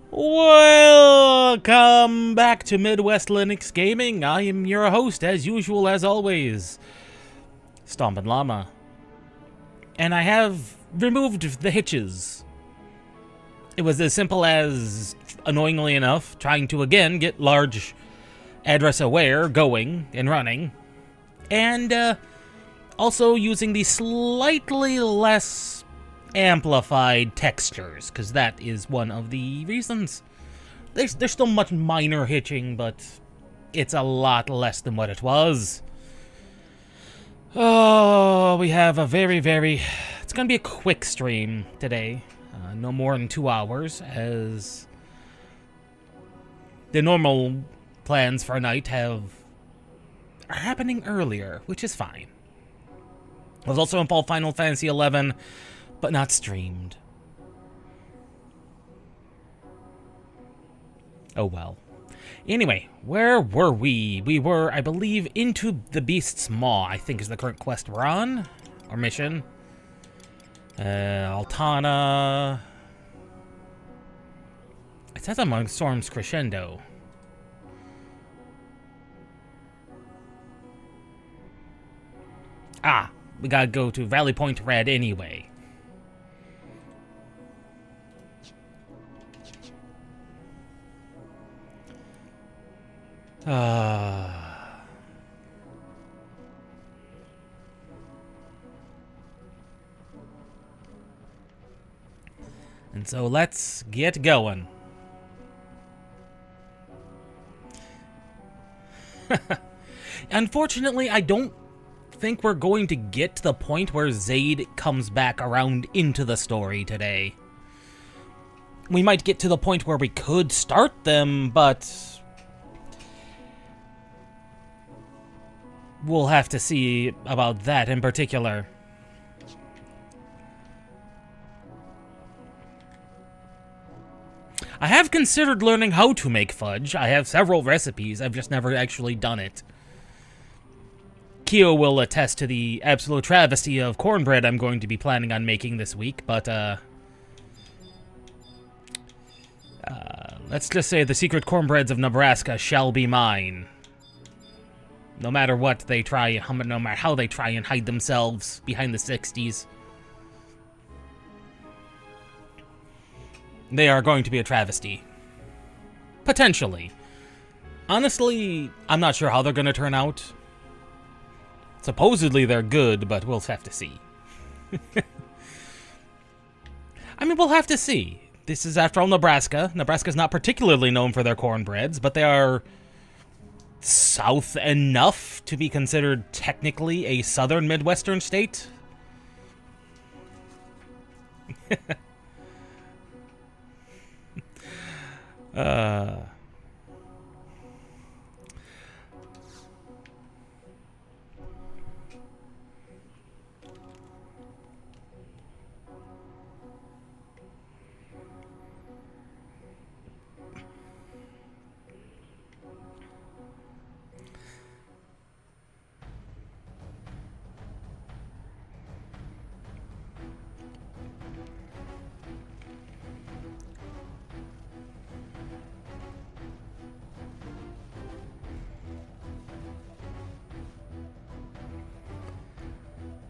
Welcome back to Midwest Linux Gaming. I am your host, as usual, as always, Stompin' Llama. And I have removed the hitches. It was as simple as, annoyingly enough, trying to again get large address aware going and running. And also using the slightly less amplified textures, because that is one of the reasons. There's still much minor hitching, but it's a lot less than what it was. Oh, we have a very, it's gonna be a quick stream today. No more than 2 hours, as the normal plans for a night are happening earlier, which is fine. I was also in Final Fantasy XI, but not streamed. Oh well. Anyway, where were we? We were, I believe, into the Beast's Maw, I think is the current quest we're on. Or mission. Altana. It says I'm on Storm's Crescendo. Ah, we gotta go to Valley Point Red anyway. And so let's get going. Unfortunately, I don't think we're going to get to the point where Zaid comes back around into the story today. We might get to the point where we could start them, but we'll have to see about that in particular. I have considered learning how to make fudge. I have several recipes, I've just never actually done it. Kyo will attest to the absolute travesty of cornbread I'm going to be planning on making this week, but let's just say the secret cornbreads of Nebraska shall be mine. No matter what they try, no matter how they try and hide themselves behind the 60s. They are going to be a travesty. Potentially. Honestly, I'm not sure how they're going to turn out. Supposedly they're good, but we'll have to see. I mean, we'll have to see. This is, after all, Nebraska. Nebraska's not particularly known for their cornbreads, but they are south enough to be considered technically a southern Midwestern state.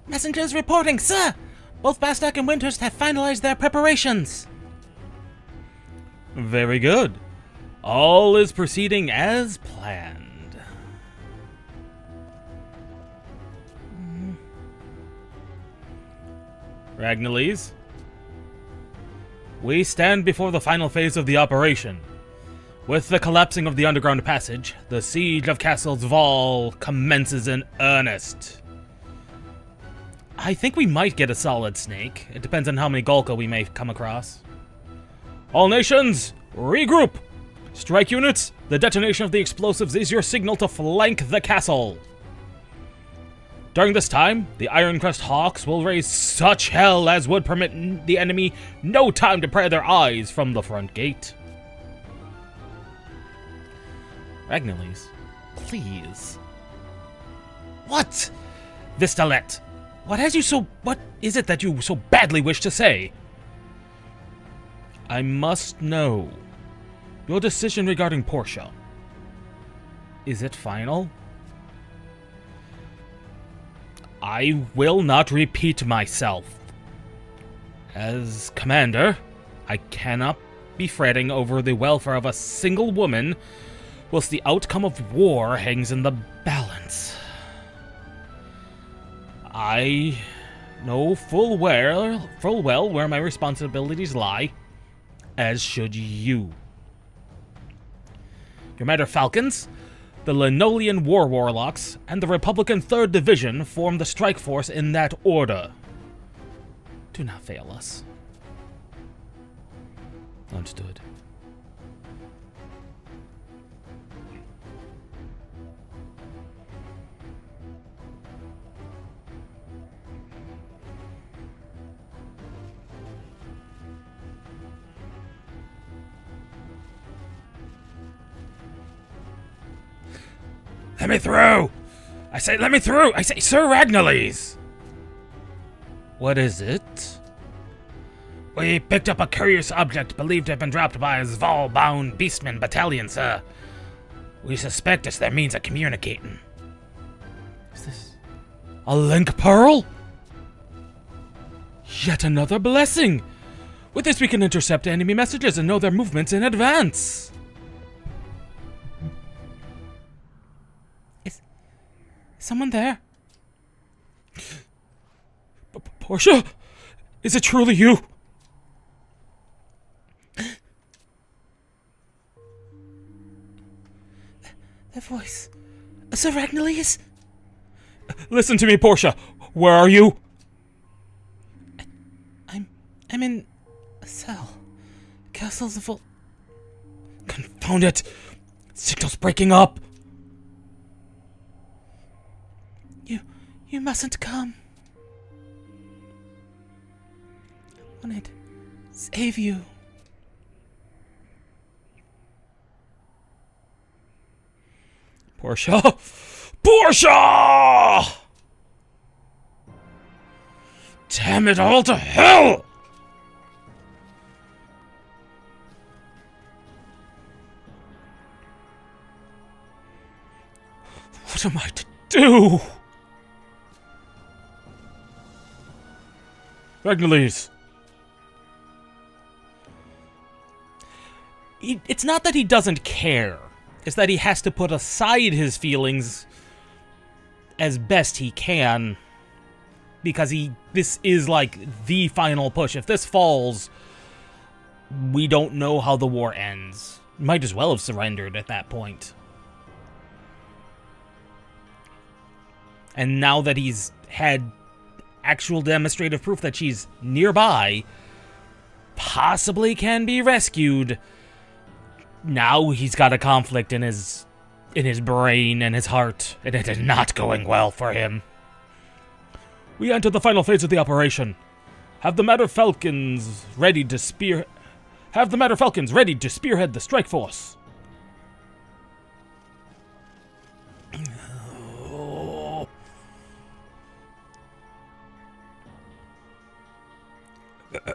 Messengers reporting, sir! Both Bastak and Winters have finalized their preparations. Very good. All is proceeding as planned. Ragnalese, we stand before the final phase of the operation. With the collapsing of the underground passage, the siege of Castle's Val commences in earnest. I think we might get a solid snake. It depends on how many Golka we may come across. All nations, regroup! Strike units, the detonation of the explosives is your signal to flank the castle. During this time, the Ironcrest Hawks will raise such hell as would permit the enemy no time to pry their eyes from the front gate. Ragnalese, please. What? Vistalet, what is it that you so badly wish to say? I must know. Your decision regarding Portia. Is it final? I will not repeat myself. As commander, I cannot be fretting over the welfare of a single woman whilst the outcome of war hangs in the balance. I know full well where my responsibilities lie, as should you. Your Commander Falcons, the Linolian War Warlocks, and the Republican 3rd Division form the strike force in that order. Do not fail us. Understood. Let me through! I say, let me through! I say, Sir Ragnales! What is it? We picked up a curious object believed to have been dropped by a Zval-bound Beastman battalion, sir. We suspect it's their means of communicating. Is this a link pearl? Yet another blessing! With this we can intercept enemy messages and know their movements in advance. Is someone there? Portia? Is it truly you? That voice. Sir Ragnales? Listen to me, Portia. Where are you? I'm in a cell. Castle's full. Confound it! Signal's breaking up! You mustn't come. I wanted to save you. Portia! Portia! Damn it all to hell! What am I to do? Ragnales. It's not that he doesn't care. It's that he has to put aside his feelings as best he can. Because this is like the final push. If this falls, we don't know how the war ends. Might as well have surrendered at that point. And now that he's had actual demonstrative proof that she's nearby, possibly can be rescued, now he's got a conflict in his brain and his heart, and it is not going well for him. We enter the final phase of the operation. Have the Matter Falcons ready to spearhead the strike force.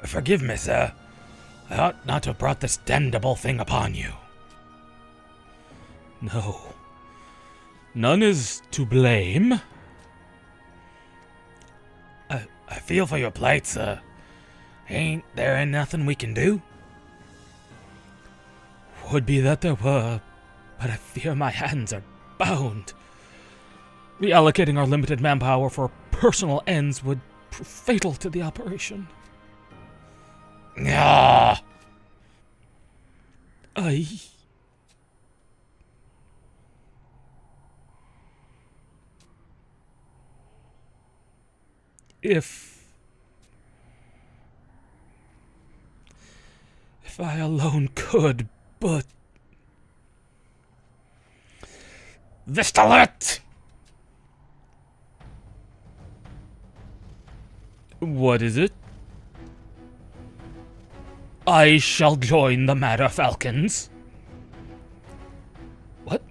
Forgive me, sir. I ought not to have brought this damnable thing upon you. No. None is to blame. I feel for your plight, sir. Ain't there nothing we can do? Would be that there were, but I fear my hands are bound. Reallocating our limited manpower for personal ends would prove fatal to the operation. Ah. If I alone could, but... Vistalet! What is it? I shall join the Matter Falcons. What?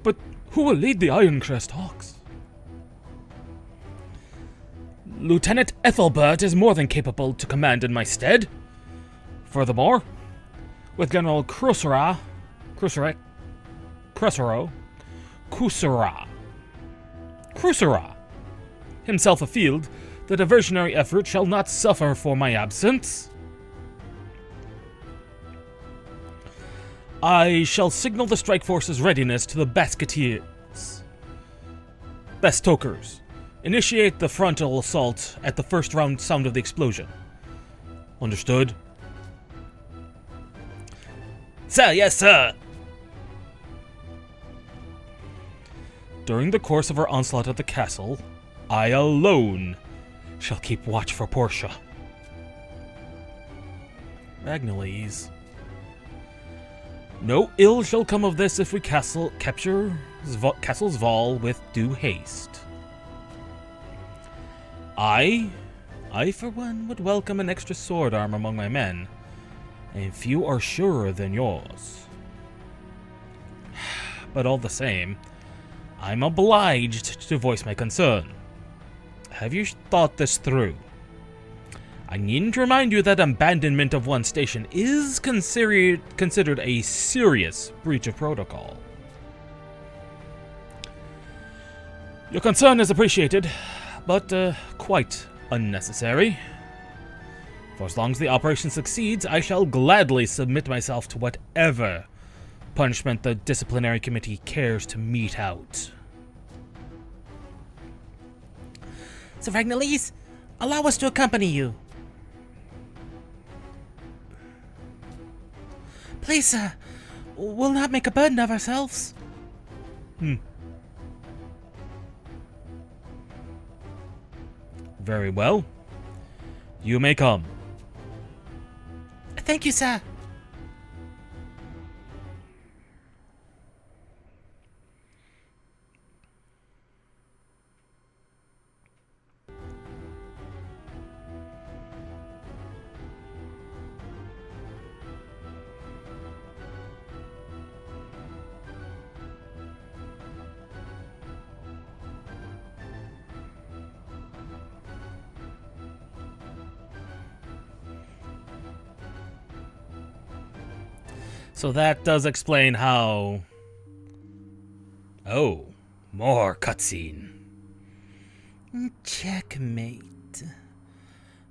But who will lead the Ironcrest Hawks? Lieutenant Ethelbert is more than capable to command in my stead. Furthermore, with General Kusura, himself afield, the diversionary effort shall not suffer for my absence. I shall signal the strike force's readiness to the Basketeers. Bestokers, initiate the frontal assault at the first round sound of the explosion. Understood? Sir, yes, sir. During the course of our onslaught at the castle, I alone shall keep watch for Portia. Ragnalese. No ill shall come of this if we capture Castle's Val with due haste. I for one would welcome an extra sword arm among my men, and few are surer than yours. But all the same, I'm obliged to voice my concern. Have you thought this through? I needn't remind you that abandonment of one station is considered a serious breach of protocol. Your concern is appreciated, but quite unnecessary. For as long as the operation succeeds, I shall gladly submit myself to whatever punishment the disciplinary committee cares to mete out. Sir Ragnalese, allow us to accompany you. Please, sir, we'll not make a burden of ourselves. Very well. You may come. Thank you, sir. So that does explain how... Oh, more cutscene. Checkmate.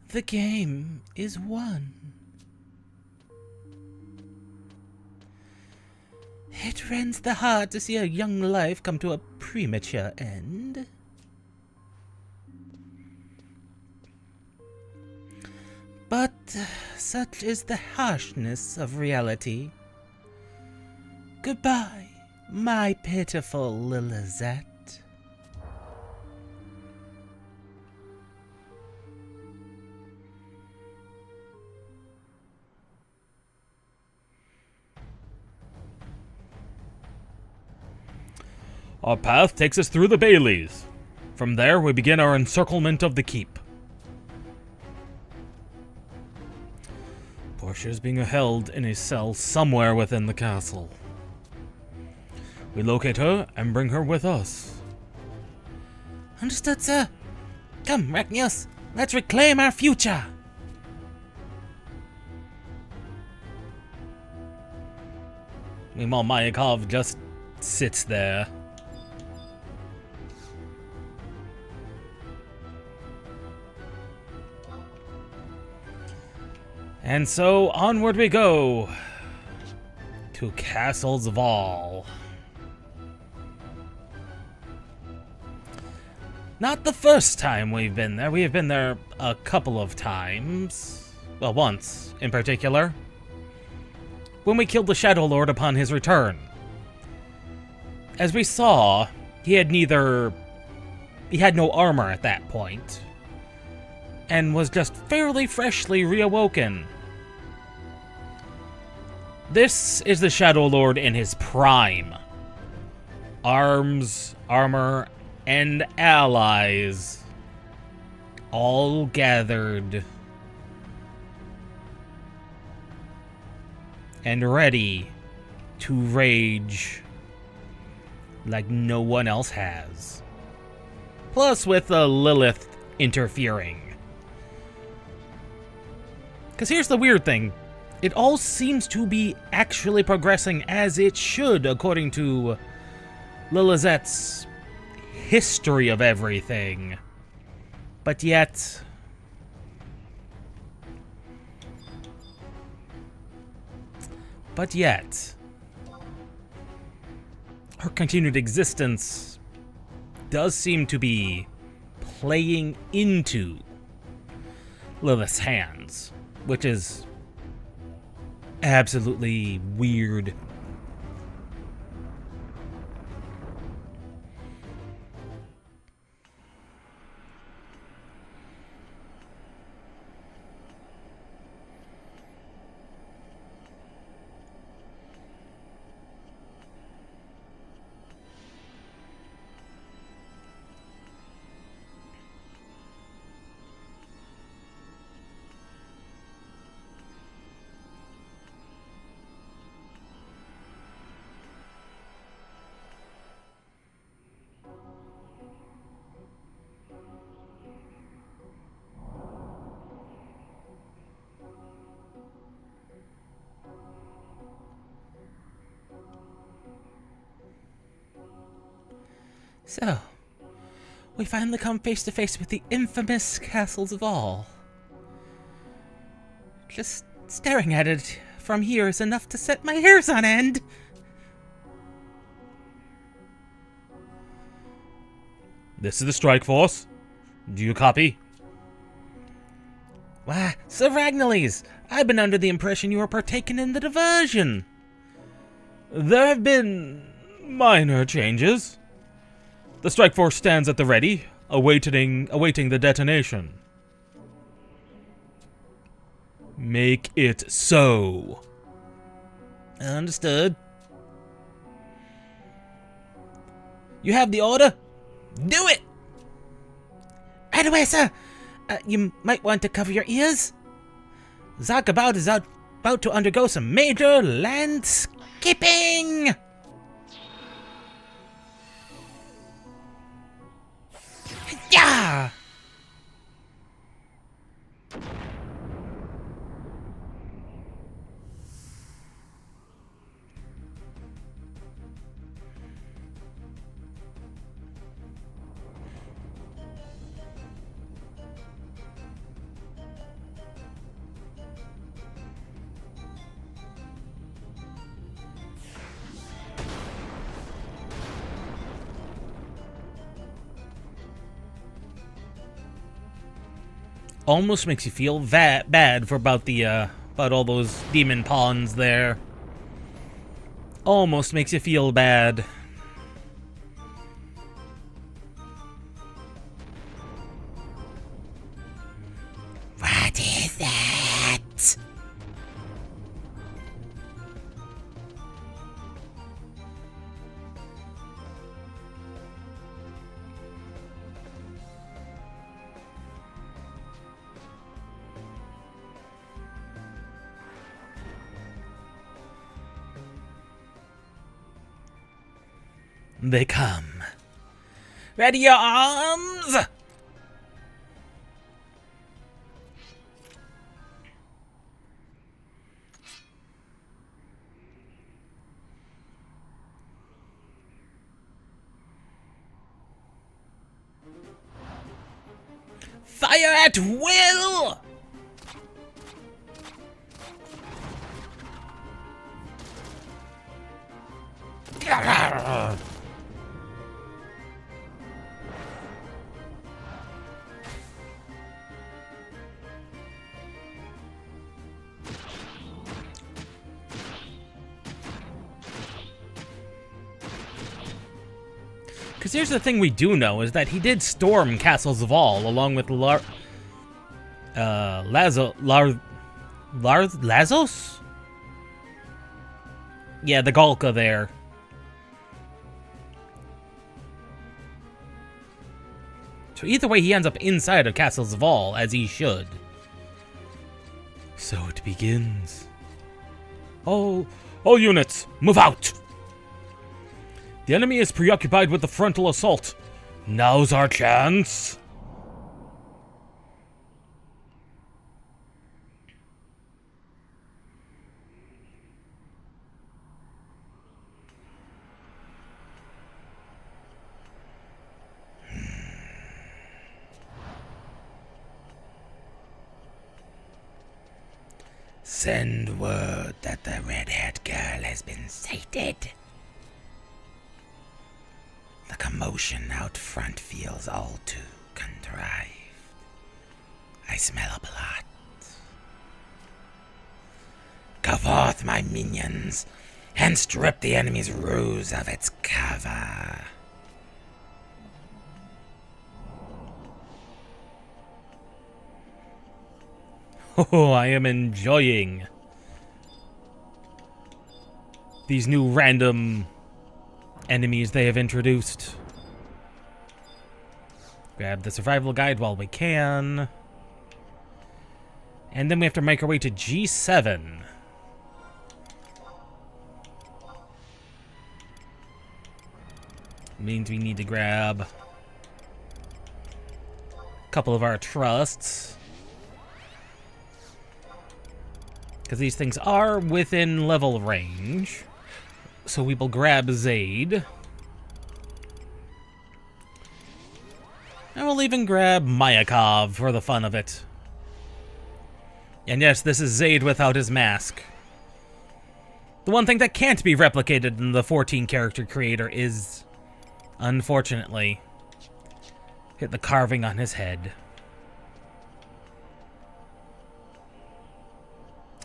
The game is won. It rends the heart to see a young life come to a premature end. But such is the harshness of reality. Goodbye, my pitiful Lilizette. Our path takes us through the Baileys. From there, we begin our encirclement of the keep. Portia is being held in a cell somewhere within the castle. We locate her and bring her with us. Understood, sir. Come, Rachnius, let's reclaim our future. Meanwhile, Mayakov just sits there. And so onward we go to Castle's Val. Not the first time we've been there. We have been there a couple of times. Well, once in particular. When we killed the Shadow Lord upon his return. As we saw, he had no armor at that point. And was just fairly freshly reawoken. This is the Shadow Lord in his prime. Arms, armor, and allies all gathered and ready to rage like no one else has. Plus with Lilith interfering. Because here's the weird thing. It all seems to be actually progressing as it should, according to Lilizette's history of everything. But yet... her continued existence does seem to be playing into Lilith's hands, which is absolutely weird. So, we finally come face to face with the infamous castles of all. Just staring at it from here is enough to set my hairs on end. This is the strike force. Do you copy? Why, Sir Ragnalese, I've been under the impression you were partaking in the diversion. There have been minor changes. The strike force stands at the ready, awaiting the detonation. Make it so. Understood. You have the order? Do it! Right away, sir. You might want to cover your ears. Zarkabout is about to undergo some major landscaping. Yeah! Almost makes you feel bad for about all those demon pawns there. Almost makes you feel bad. What is that? They come. Ready your arms! Fire at will! Because here's the thing we do know, is that he did storm Castles of All, along with Lazos? Yeah, the Galka there. So either way, he ends up inside of Castles of All, as he should. So it begins. All units, move out! The enemy is preoccupied with the frontal assault. Now's our chance. Send word that the red-haired girl has been sighted. The commotion out front feels all too contrived. I smell a plot. Go forth, my minions, and strip the enemy's ruse of its cover. Oh, I am enjoying these new random enemies they have introduced. Grab the survival guide while we can. And then we have to make our way to G7. Means we need to grab a couple of our trusts. Because these things are within level range. So we will grab Zaid. And we'll even grab Mayakov for the fun of it. And yes, this is Zaid without his mask. The one thing that can't be replicated in the 14 character creator is, unfortunately, hit the carving on his head.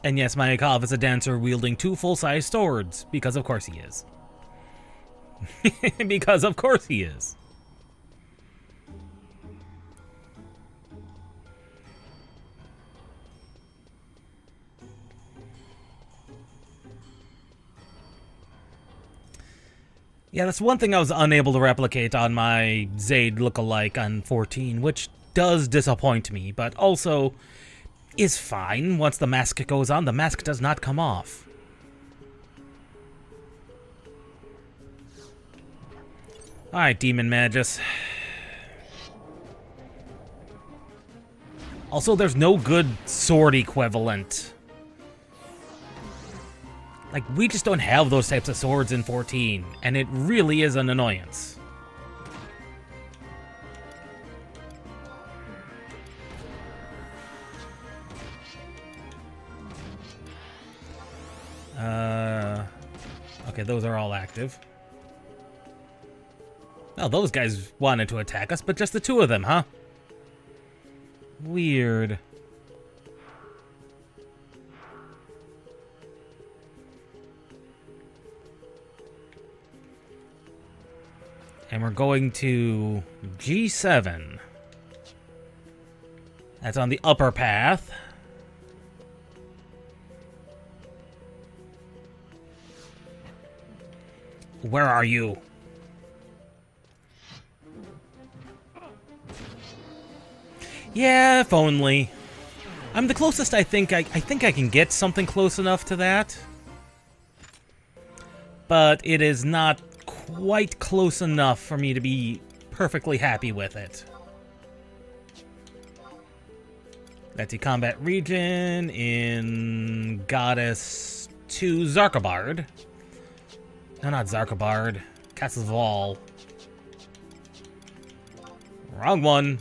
And yes, Mayakov is a dancer wielding 2 full-size swords, because of course he is. Because of course he is. Yeah, that's one thing I was unable to replicate on my Zaid lookalike on 14, which does disappoint me, but also is fine. Once the mask goes on, the mask does not come off. Alright, Demon Magus. Also, there's no good sword equivalent. Like, we just don't have those types of swords in 14, and it really is an annoyance. Okay, those are all active. Well, those guys wanted to attack us, but just the 2 of them, huh? Weird. And we're going to G7. That's on the upper path. Where are you? Yeah, if only. I'm the closest I think I can get something close enough to that. But it is not quite close enough for me to be perfectly happy with it. That's the combat region in Goddess 2 Zarkabard. No, not Zarkabard. Castle Val. Wrong one.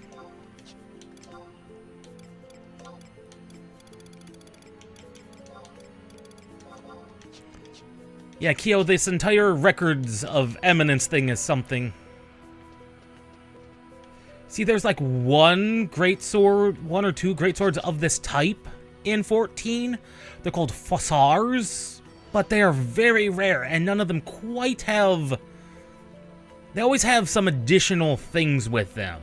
Yeah, Kyo, this entire Records of Eminence thing is something. See, there's like one or two great swords of this type in 14. They're called Fossars, but they are very rare, and none of them quite have... They always have some additional things with them.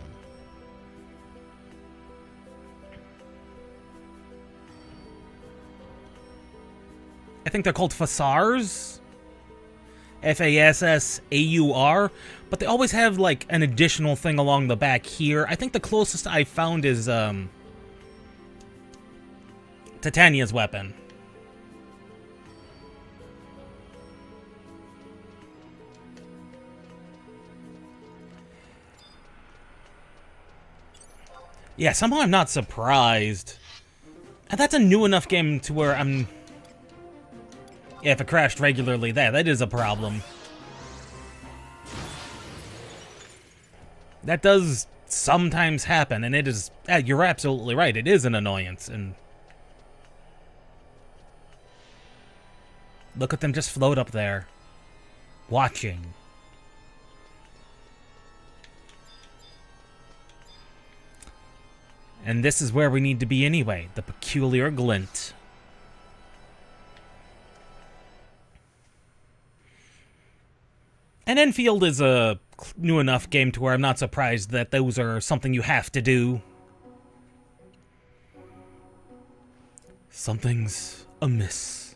I think they're called Fossars. F-A-S-S-A-U-R. But they always have, like, an additional thing along the back here. I think the closest I found is, Titania's weapon. Yeah, somehow I'm not surprised. And that's a new enough game to where I'm... Yeah, if it crashed regularly, that is a problem. That does sometimes happen, and it is... you're absolutely right, it is an annoyance, and... Look at them just float up there. Watching. And this is where we need to be anyway. The peculiar glint. And Enfield is a new enough game to where I'm not surprised that those are something you have to do. Something's amiss.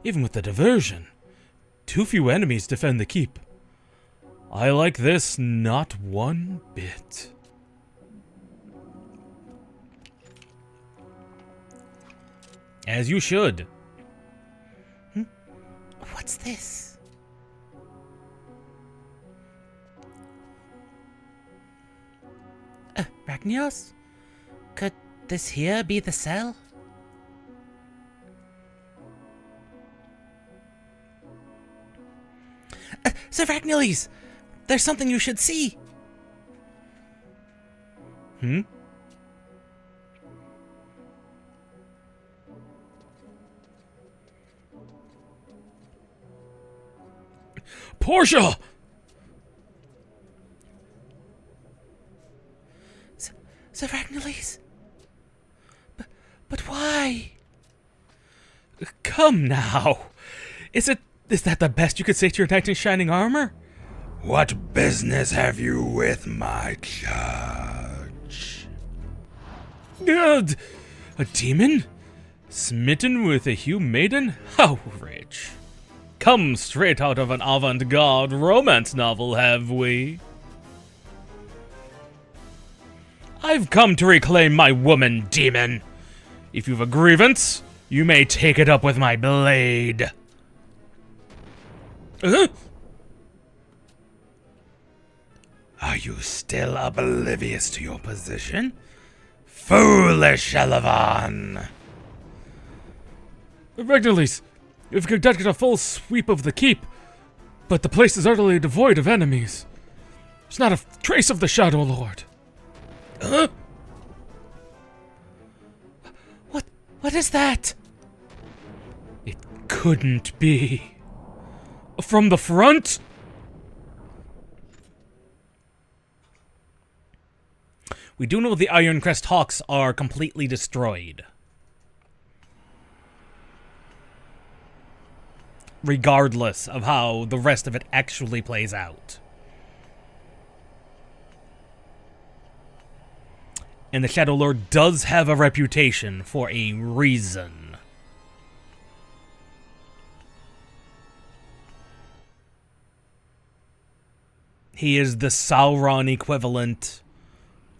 Even with the diversion, too few enemies defend the keep. I like this not one bit. As you should. What's this? Ragnios? Could this here be the cell? Sir Ragniles! There's something you should see! Portia! Sir Ragniles? But why? Come now. Is that the best you could say to your knight in shining armor? What business have you with my judge? A demon? Smitten with a Hugh maiden? How rich. Come straight out of an avant-garde romance novel, have we? I've come to reclaim my woman, demon. If you've a grievance, you may take it up with my blade. Are you still oblivious to your position? Foolish Elavan! Ragniles, you've conducted a full sweep of the keep, but the place is utterly devoid of enemies. There's not a trace of the Shadow Lord. What is that? It couldn't be. From the front? We do know the Ironcrest Hawks are completely destroyed. Regardless of how the rest of it actually plays out. And the Shadow Lord does have a reputation for a reason. He is the Sauron equivalent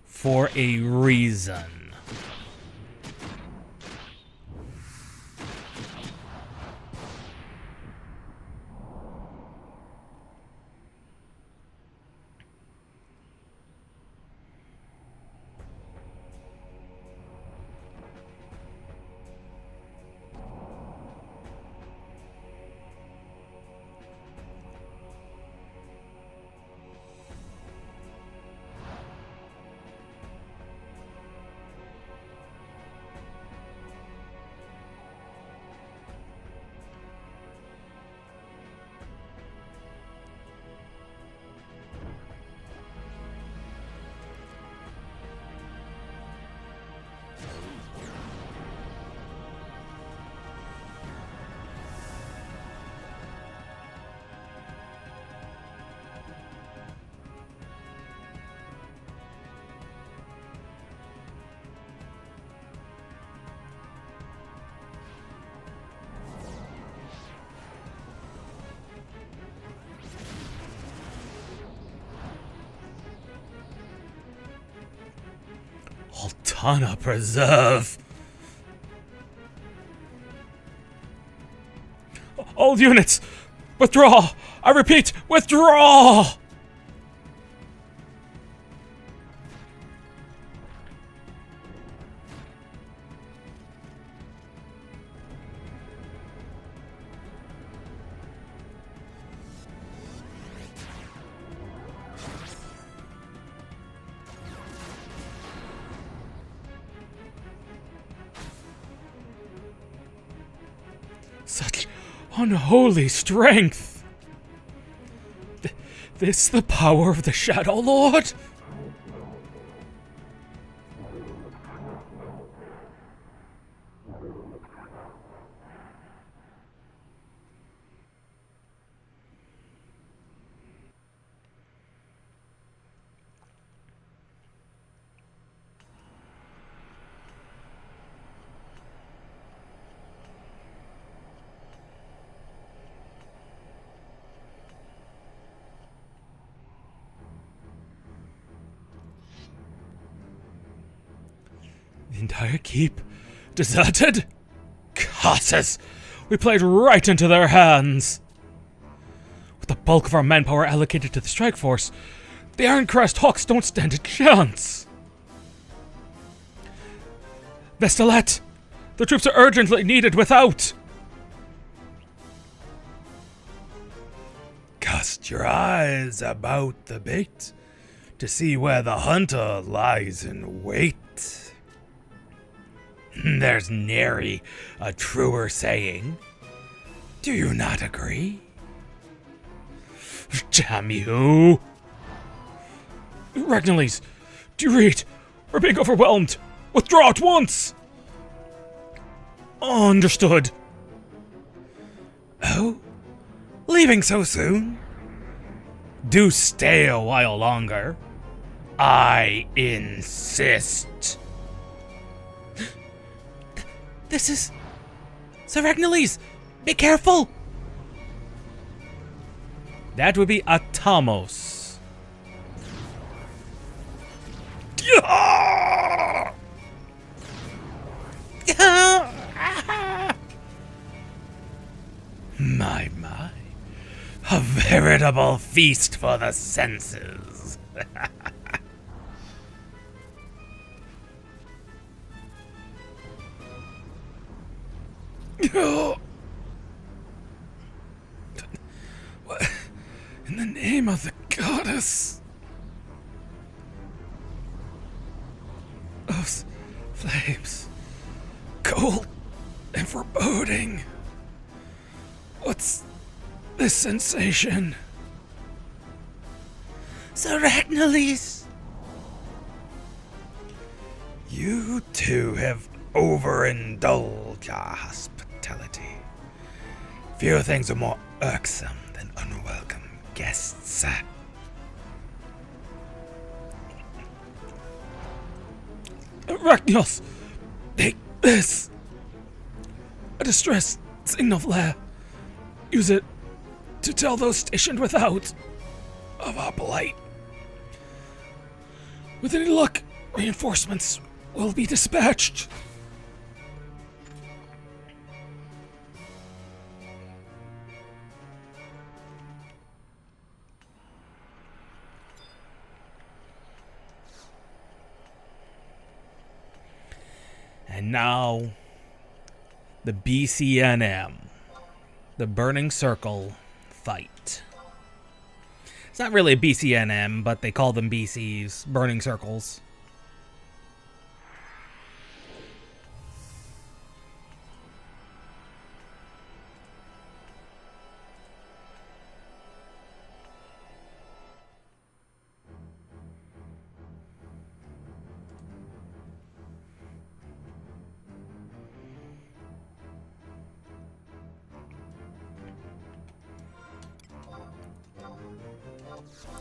for a reason. Altana Preserve. All units, withdraw! I repeat, withdraw! Such Unholy strength! This the power of the Shadow Lord? The entire keep deserted? Curses! We played right into their hands! With the bulk of our manpower allocated to the strike force, the Ironcrest Hawks don't stand a chance! Vestalet! The troops are urgently needed without! Cast your eyes about the bait to see where the hunter lies in wait. There's nary a truer saying. Do you not agree? Damn you! Ragnales, do you read? We're being overwhelmed! Withdraw at once! Understood. Oh? Leaving so soon? Do stay a while longer. I insist. This is... Sir Ragnales, be careful! That would be Atamos. My. A veritable feast for the senses. What? In the name of the goddess. Those flames. Cold and foreboding. What's this sensation? Sir Ragnales! You two have overindulged our hospitality. Few things are more irksome than unwelcome guests. Ragnals! Take this! A distress signal flare. Use it to tell those stationed without of our plight. With any luck, reinforcements will be dispatched. And now, the BCNM, the Burning Circle fight. It's not really a BCNM, but they call them BCs, Burning Circles.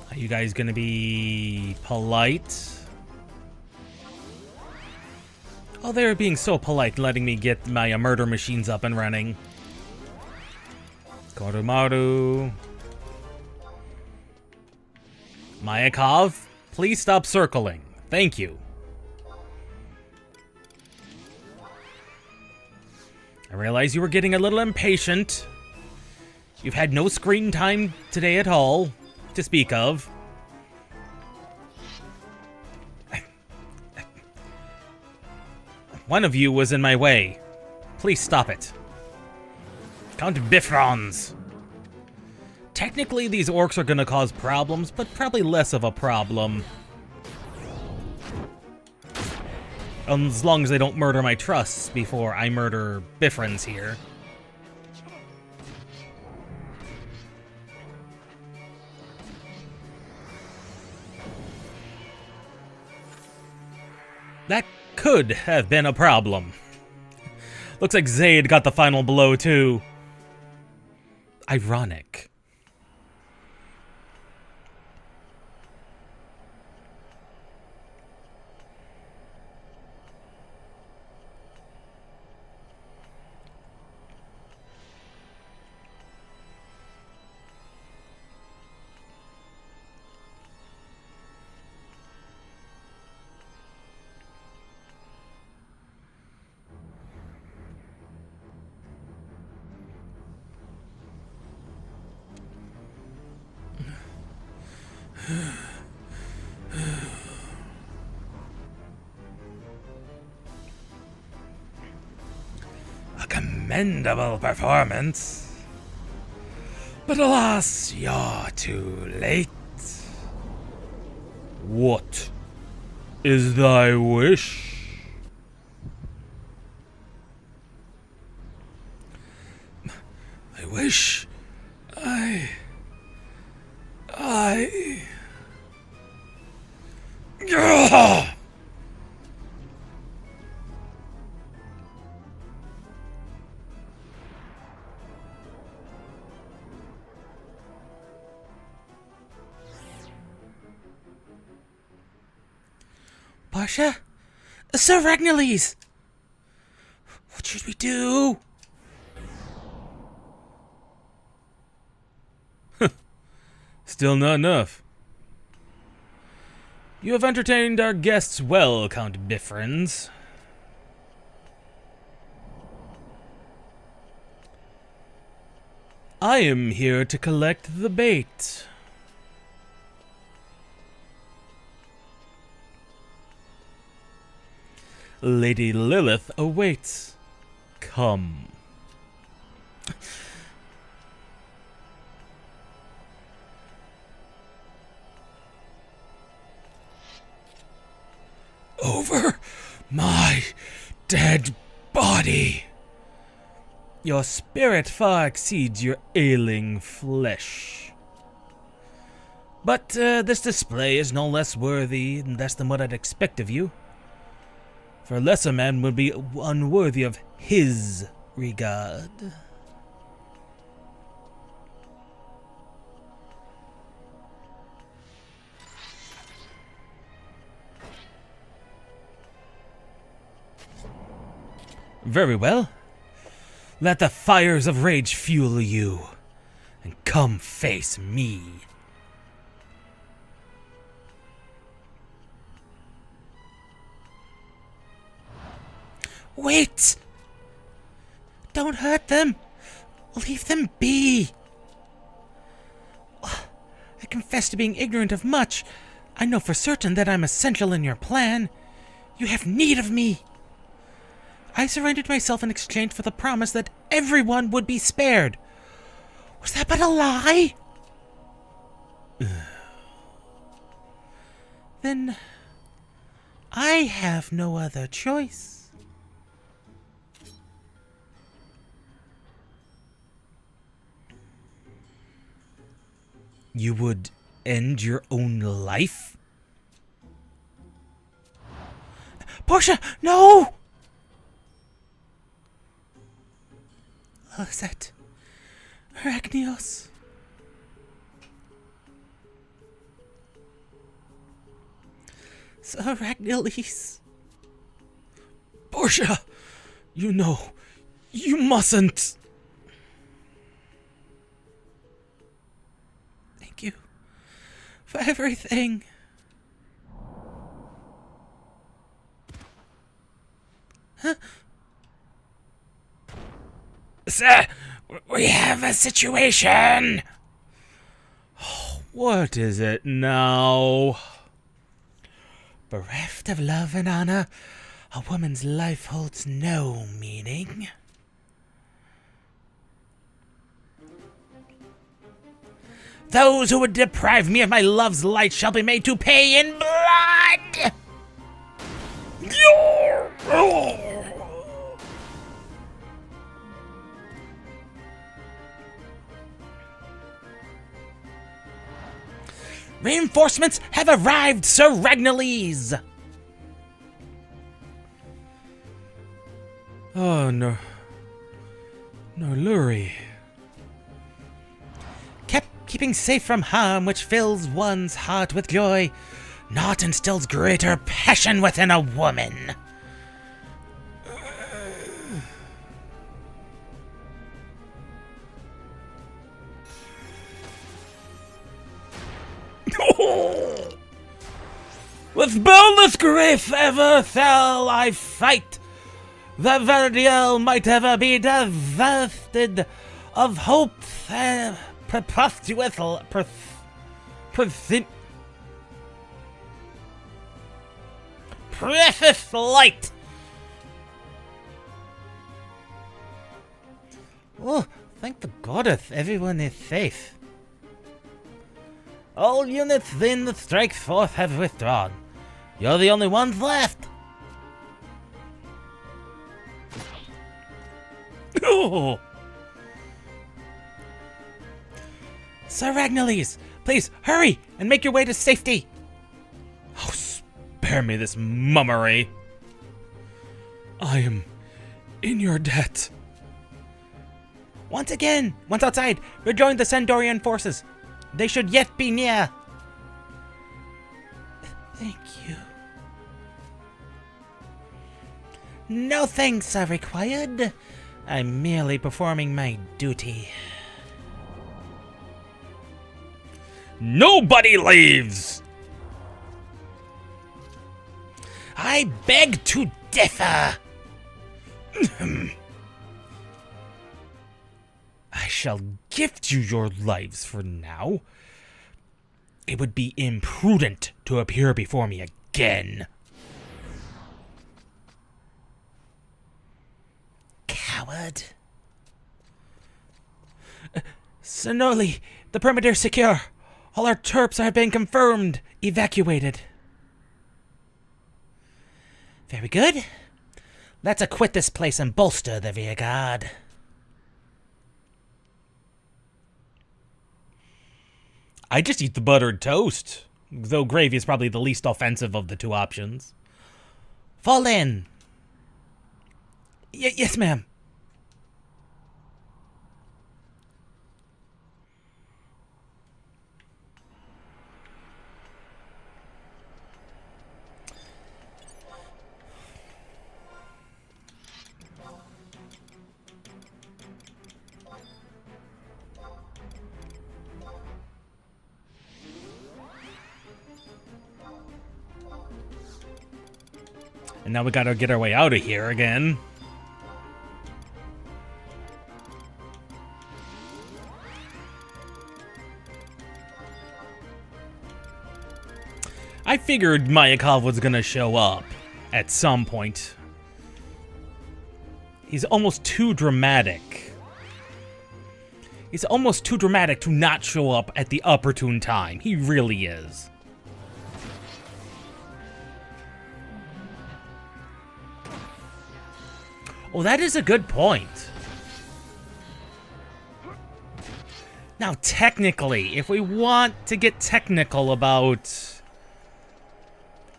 Are you guys gonna be polite? Oh, they're being so polite, letting me get my murder machines up and running. Korumaru. Mayakov, please stop circling. Thank you. I realize you were getting a little impatient. You've had no screen time today at all, to speak of. One of you was in my way. Please stop it. Count Bifrons. Technically, these orcs are gonna cause problems, but probably less of a problem. As long as they don't murder my trusts before I murder Bifrons here. That could have been a problem. Looks like Zaid got the final blow, too. Ironic. A commendable performance. But alas, you're too late. What is thy wish? I wish I... Ugh! Portia? Sir Ragnarles! What should we do? Still not enough. You have entertained our guests well, Count Bifrons. I am here to collect the bait. Lady Lilith awaits. Come. Over my dead body. Your spirit far exceeds your ailing flesh. But this display is no less worthy and less than what I'd expect of you. For a lesser man would be unworthy of his regard. Very well. Let the fires of rage fuel you, and come face me. Wait! Don't hurt them! Leave them be! I confess to being ignorant of much. I know for certain that I'm essential in your plan. You have need of me. I surrendered myself in exchange for the promise that everyone would be spared. Was that but a lie? Then I have no other choice. You would end your own life? Portia, no! Set Arachnios. Sir Ragnarles. Portia, you know, you mustn't. Thank you for everything. Huh? Sir, we have a situation. What is it now? Bereft of love and honor, a woman's life holds no meaning. Those who would deprive me of my love's light shall be made to pay in blood! Reinforcements have arrived, Sir Ragnarles! Oh, no. No, Luri. Keeping safe from harm, which fills one's heart with joy, naught instills greater passion within a woman. With boundless grief ever shall I fight. The Verdiel might ever be divested of hope and preposterous precious light. Oh, thank the goddess, everyone is safe. All units in the strike force have withdrawn. You're the only ones left. Oh. Sir Ragnares, please hurry and make your way to safety. Oh, spare me this mummery. I am in your debt. Once outside, rejoin the Sandorian forces. They should yet be near. Thank you. No thanks are required. I'm merely performing my duty. Nobody leaves! I beg to differ. I shall gift you your lives for now. It would be imprudent to appear before me again. Coward. Sonoli, the perimeter is secure. All our Terps have been confirmed. Evacuated. Very good. Let's acquit this place and bolster the rear guard. I just eat the buttered toast, though gravy is probably the least offensive of the two options. Fall in. Yes, ma'am. And now we gotta get our way out of here again. I figured Mayakov was gonna show up at some point. He's almost too dramatic. He's almost too dramatic to not show up at the opportune time. He really is. Oh, that is a good point. Now, technically, if we want to get technical about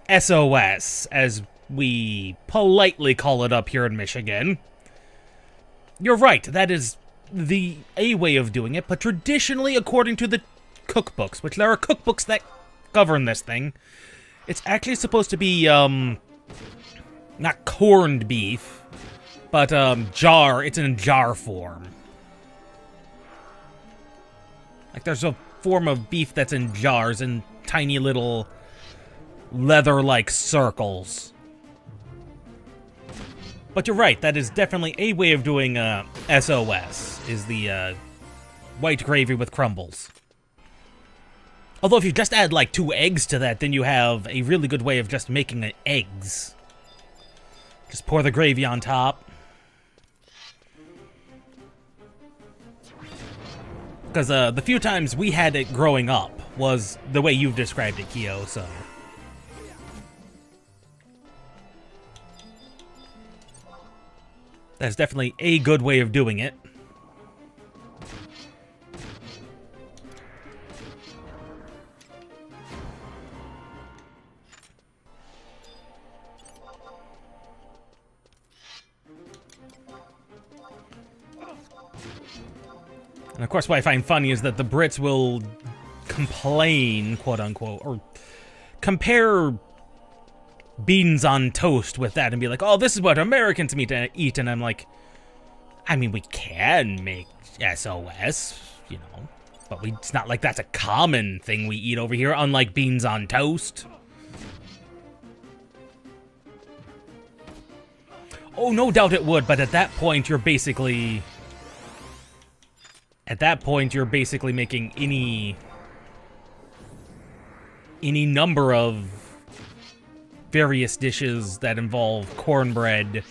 SOS, as we politely call it up here in Michigan, you're right, that is a way of doing it, but traditionally, according to the cookbooks, which there are cookbooks that govern this thing, it's actually supposed to be, not corned beef, but, it's in jar form. Like, there's a form of beef that's in jars in tiny little leather-like circles. But you're right, that is definitely a way of doing, SOS, is the, white gravy with crumbles. Although if you just add, like, 2 eggs to that, then you have a really good way of just making eggs. Just pour the gravy on top. Because the few times we had it growing up was the way you've described it, Kyo, so... That's definitely a good way of doing it. And of course, what I find funny is that the Brits will complain, quote unquote, or compare beans on toast with that and be like, oh, this is what Americans eat. And I'm like, I mean, we can make SOS, you know, but it's not like that's a common thing we eat over here, unlike beans on toast. Oh, no doubt it would, but at that point, you're basically... At that point, you're basically making any number of various dishes that involve cornbread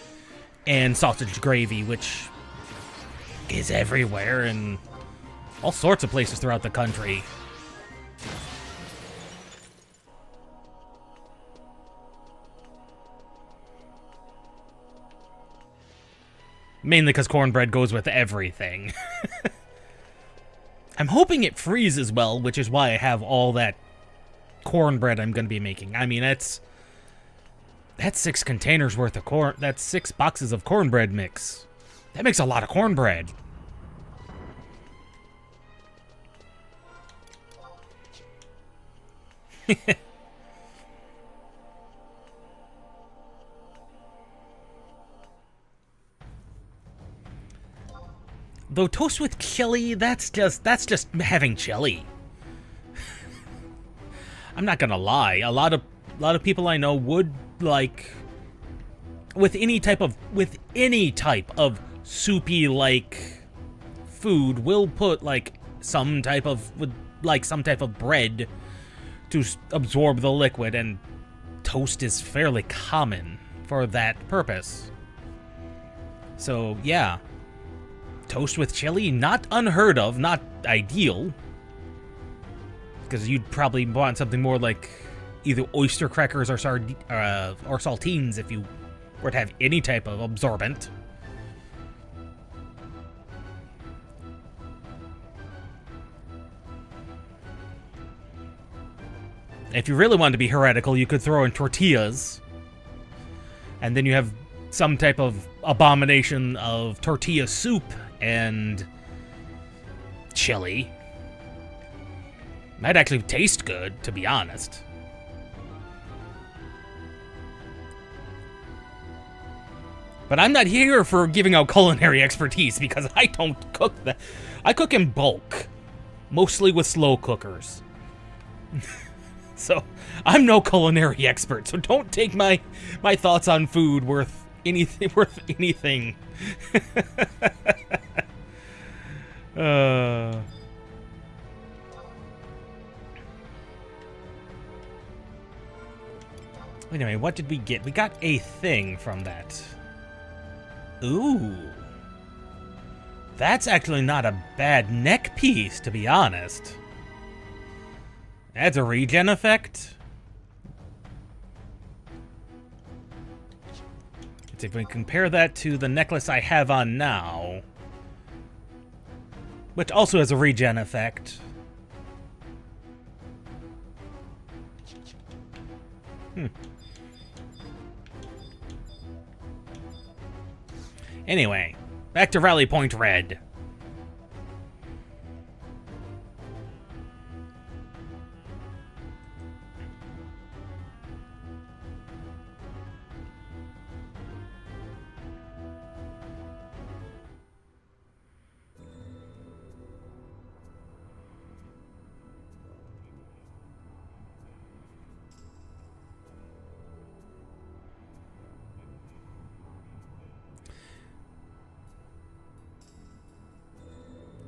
and sausage gravy, which is everywhere in all sorts of places throughout the country. Mainly because cornbread goes with everything. I'm hoping it freezes well, which is why I have all that cornbread I'm going to be making. I mean, that's 6 containers worth of corn. That's 6 boxes of cornbread mix. That makes a lot of cornbread. Though toast with chili, that's just having chili. I'm not gonna lie, a lot of people I know would like with any type of soupy like food will put like some type of bread to absorb the liquid, and toast is fairly common for that purpose. So yeah. Toast with chili, not unheard of, not ideal. Because you'd probably want something more like either oyster crackers or saltines if you were to have any type of absorbent. If you really wanted to be heretical, you could throw in tortillas. And then you have some type of abomination of tortilla soup and chili. Might actually taste good, to be honest. But I'm not here for giving out culinary expertise because I don't cook that. I cook in bulk, mostly with slow cookers. So I'm no culinary expert. So don't take my thoughts on food worth anything. Anyway, what did we get? We got a thing from that. Ooh. That's actually not a bad neck piece, to be honest. That's a regen effect. Let's see if we can compare that to the necklace I have on now, which also has a regen effect. Anyway, back to Rally Point Red.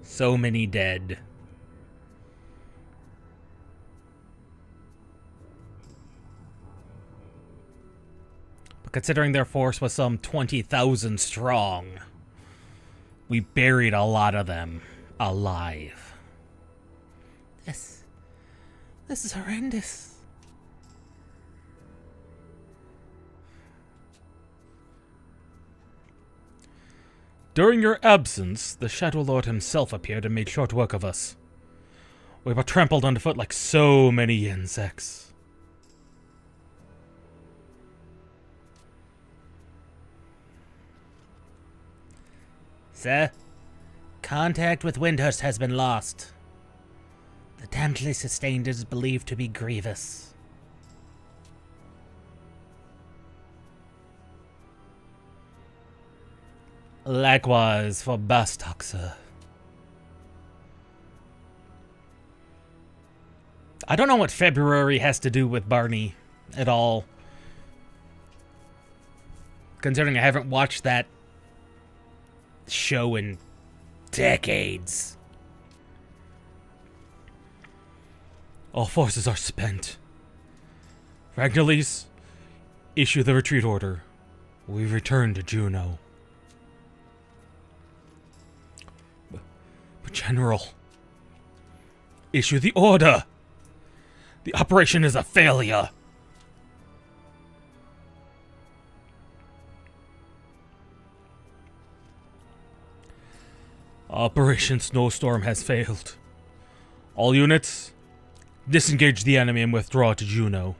So many dead. But considering their force was some 20,000 strong, we buried a lot of them alive. This is horrendous. During your absence, the Shadow Lord himself appeared and made short work of us. We were trampled underfoot like so many insects. Sir, Contact with Windhurst has been lost. The damage sustained is believed to be grievous. Likewise for Bastock, sir. I don't know what February has to do with Barney at all. Considering I haven't watched that show in decades. All forces are spent. Ragnarlise, issue the retreat order. We return to Juneau. But General, issue the order. The operation is a failure. Operation Snowstorm has failed. All units, disengage the enemy and withdraw to Juneau.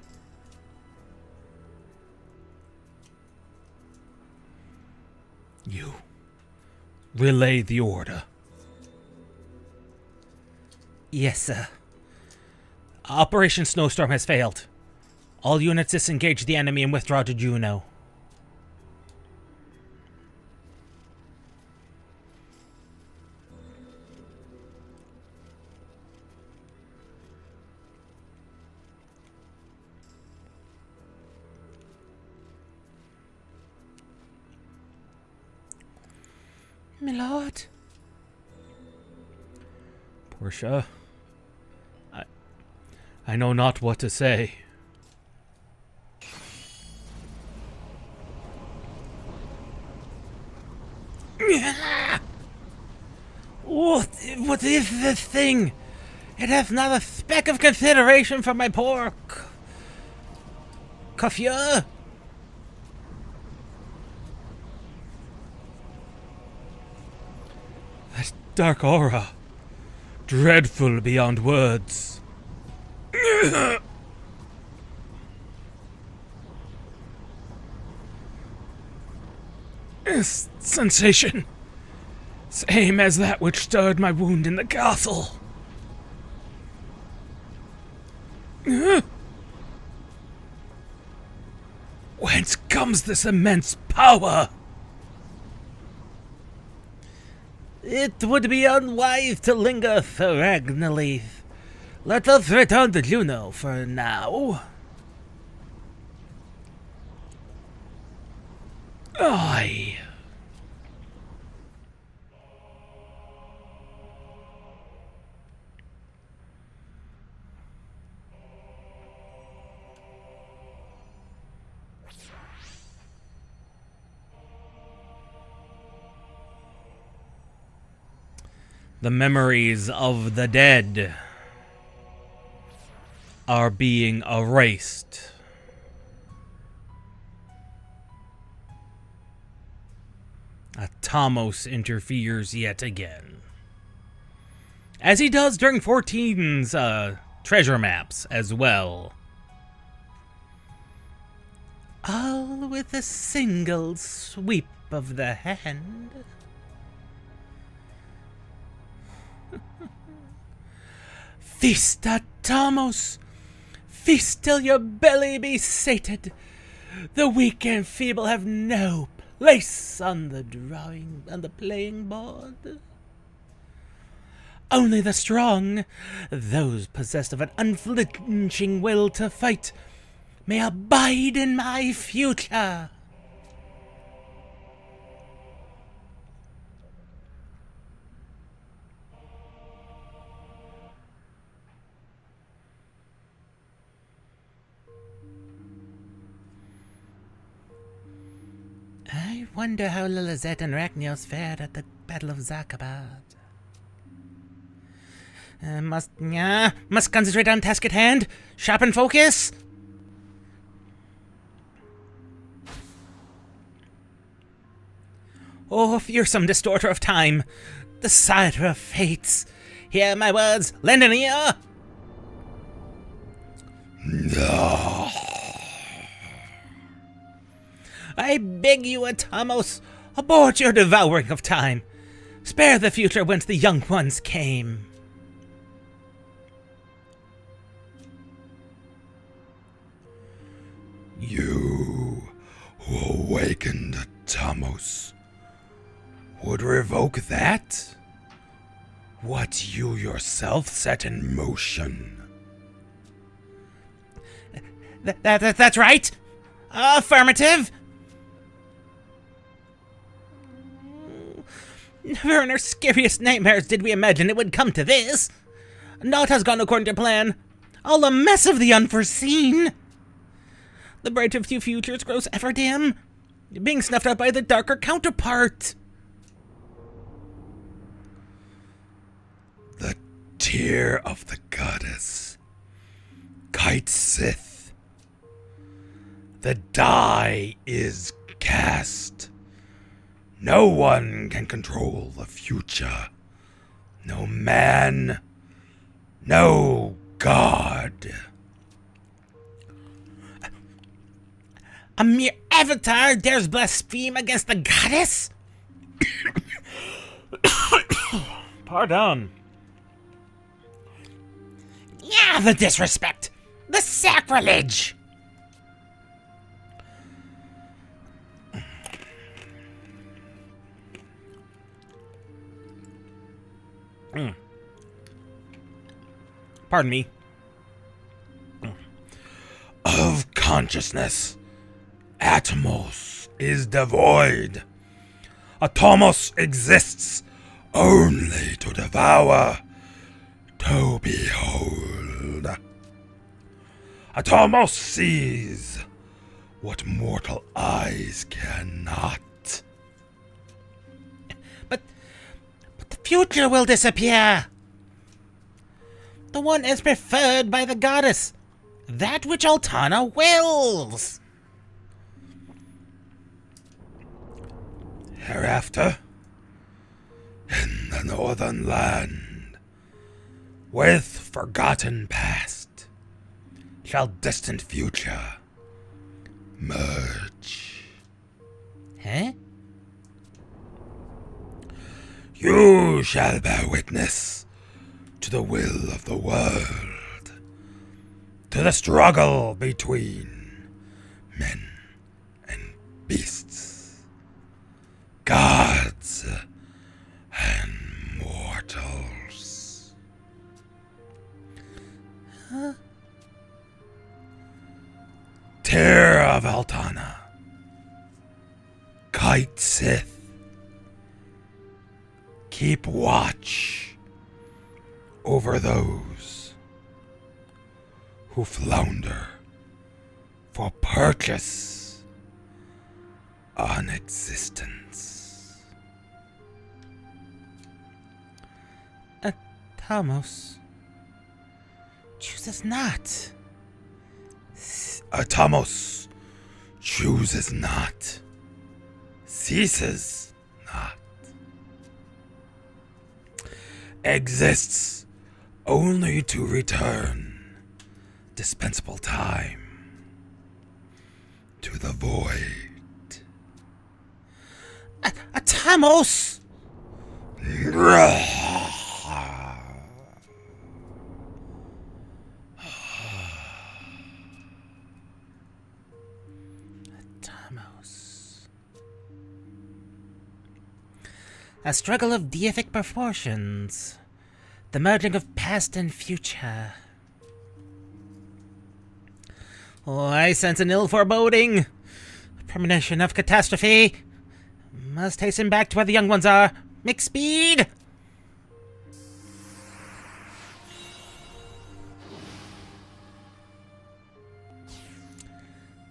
You, relay the order. Yes, sir. Operation Snowstorm has failed. All units disengage the enemy and withdraw to Juneau. My lord. Portia, I know not what to say. What is this thing? It hath not a speck of consideration for my poor coiffure. That dark aura, dreadful beyond words. This sensation, same as that which stirred my wound in the castle. Whence comes this immense power? It would be unwise to linger, Sir Ragnarlith. Let us return to Juneau for now. Aye. The memories of the dead are being erased. Atomos interferes yet again. As he does during 14's treasure maps as well. All with a single sweep of the hand. Feast, Atomos! Feast till your belly be sated. The weak and feeble have no place on the playing board. Only the strong, those possessed of an unflinching will to fight, may abide in my future. I wonder how Lilizette and Ragnios fared at the Battle of Zakabad. Must concentrate on task at hand. Sharpen focus. Oh, fearsome distorter of time, decider of fates. Hear my words, lend an ear. No. I beg you, Atomos, abort your devouring of time. Spare the future whence the young ones came. You who awakened Tamos would revoke that? What you yourself set in motion. That's right. Affirmative. Never in our scariest nightmares did we imagine it would come to this. Naught has gone according to plan. All a mess of the unforeseen. The brighter few futures grows ever dim, being snuffed out by the darker counterpart. The tear of the goddess. XIV. The die is cast. No one can control the future. No man. No god. A mere avatar dares blaspheme against the goddess? Pardon. Yeah, the disrespect! The sacrilege! Pardon me. Of consciousness, Atomos is devoid. Atomos exists only to devour, to behold. Atomos sees what mortal eyes cannot. But the future will disappear. The one is preferred by the goddess. That which Altana wills. Hereafter, in the northern land, with forgotten past, shall distant future merge. Huh? You shall bear witness to the will of the world, to the struggle between men and beasts, gods and mortals. Huh? Tear of Altana, XIV, keep watch over those who flounder for purchase on existence. Atomos chooses not. Atomos chooses not, ceases not, exists only to return dispensable time to the void. Atomos! A struggle of deific proportions. The merging of past and future. Oh, I sense an ill foreboding. A premonition of catastrophe. Must hasten back to where the young ones are. Make speed!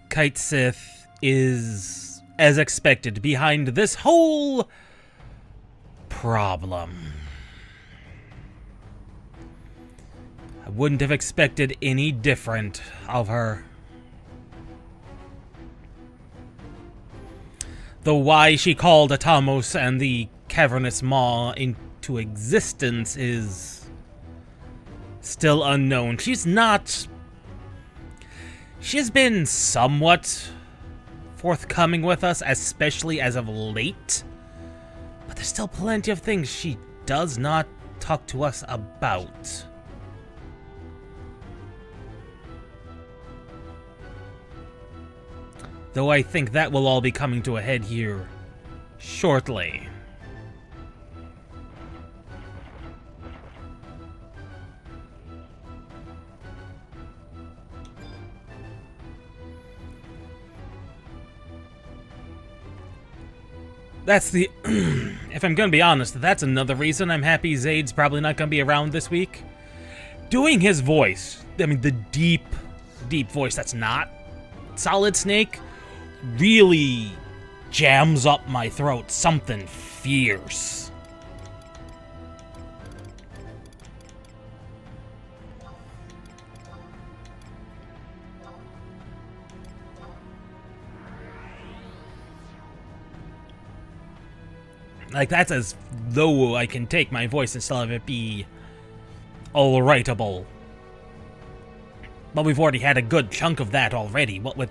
XIV is, as expected, behind this whole problem. I wouldn't have expected any different of her. The why she called Atomos and the cavernous maw into existence is still unknown. She's been somewhat forthcoming with us, especially as of late. But there's still plenty of things she does not talk to us about. Though I think that will all be coming to a head here shortly. That's the... if I'm gonna be honest, that's another reason I'm happy Zaid's probably not gonna be around this week. Doing his voice, I mean the deep, deep voice that's not Solid Snake, really jams up my throat something fierce. Like, that's as low I can take my voice and still have it be all-rightable. But we've already had a good chunk of that already, what with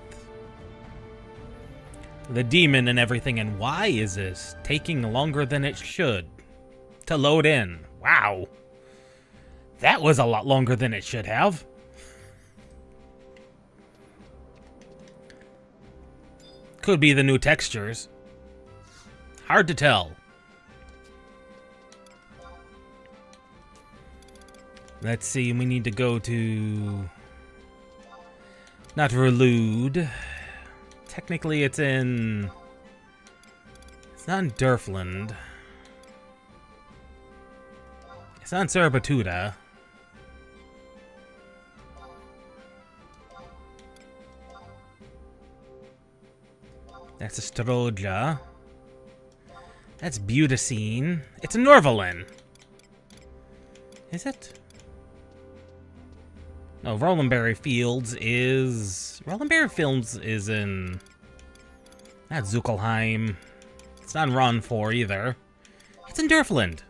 the demon and everything. And why is this taking longer than it should to load in? Wow. That was a lot longer than it should have. Could be the new textures. Hard to tell. Let's see, we need to go to... not Relude. Technically it's in... it's not in Durfland. It's not in Sarabatuda. That's Astroja. That's Butacine. It's in Norvalin. Is it? No, Rolandberry Fields is... Rolandberry Fields is in... not Zuckelheim. It's not in Ron 4 either. It's in Durfland.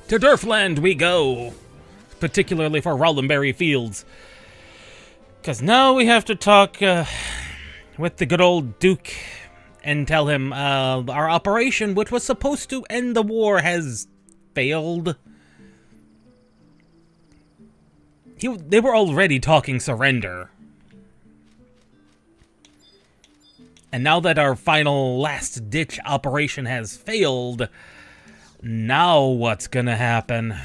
To Durfland we go! Particularly for Rolandberry Fields. Because now we have to talk with the good old Duke and tell him our operation, which was supposed to end the war, has failed. They were already talking surrender. And now that our final last-ditch operation has failed, now what's gonna happen?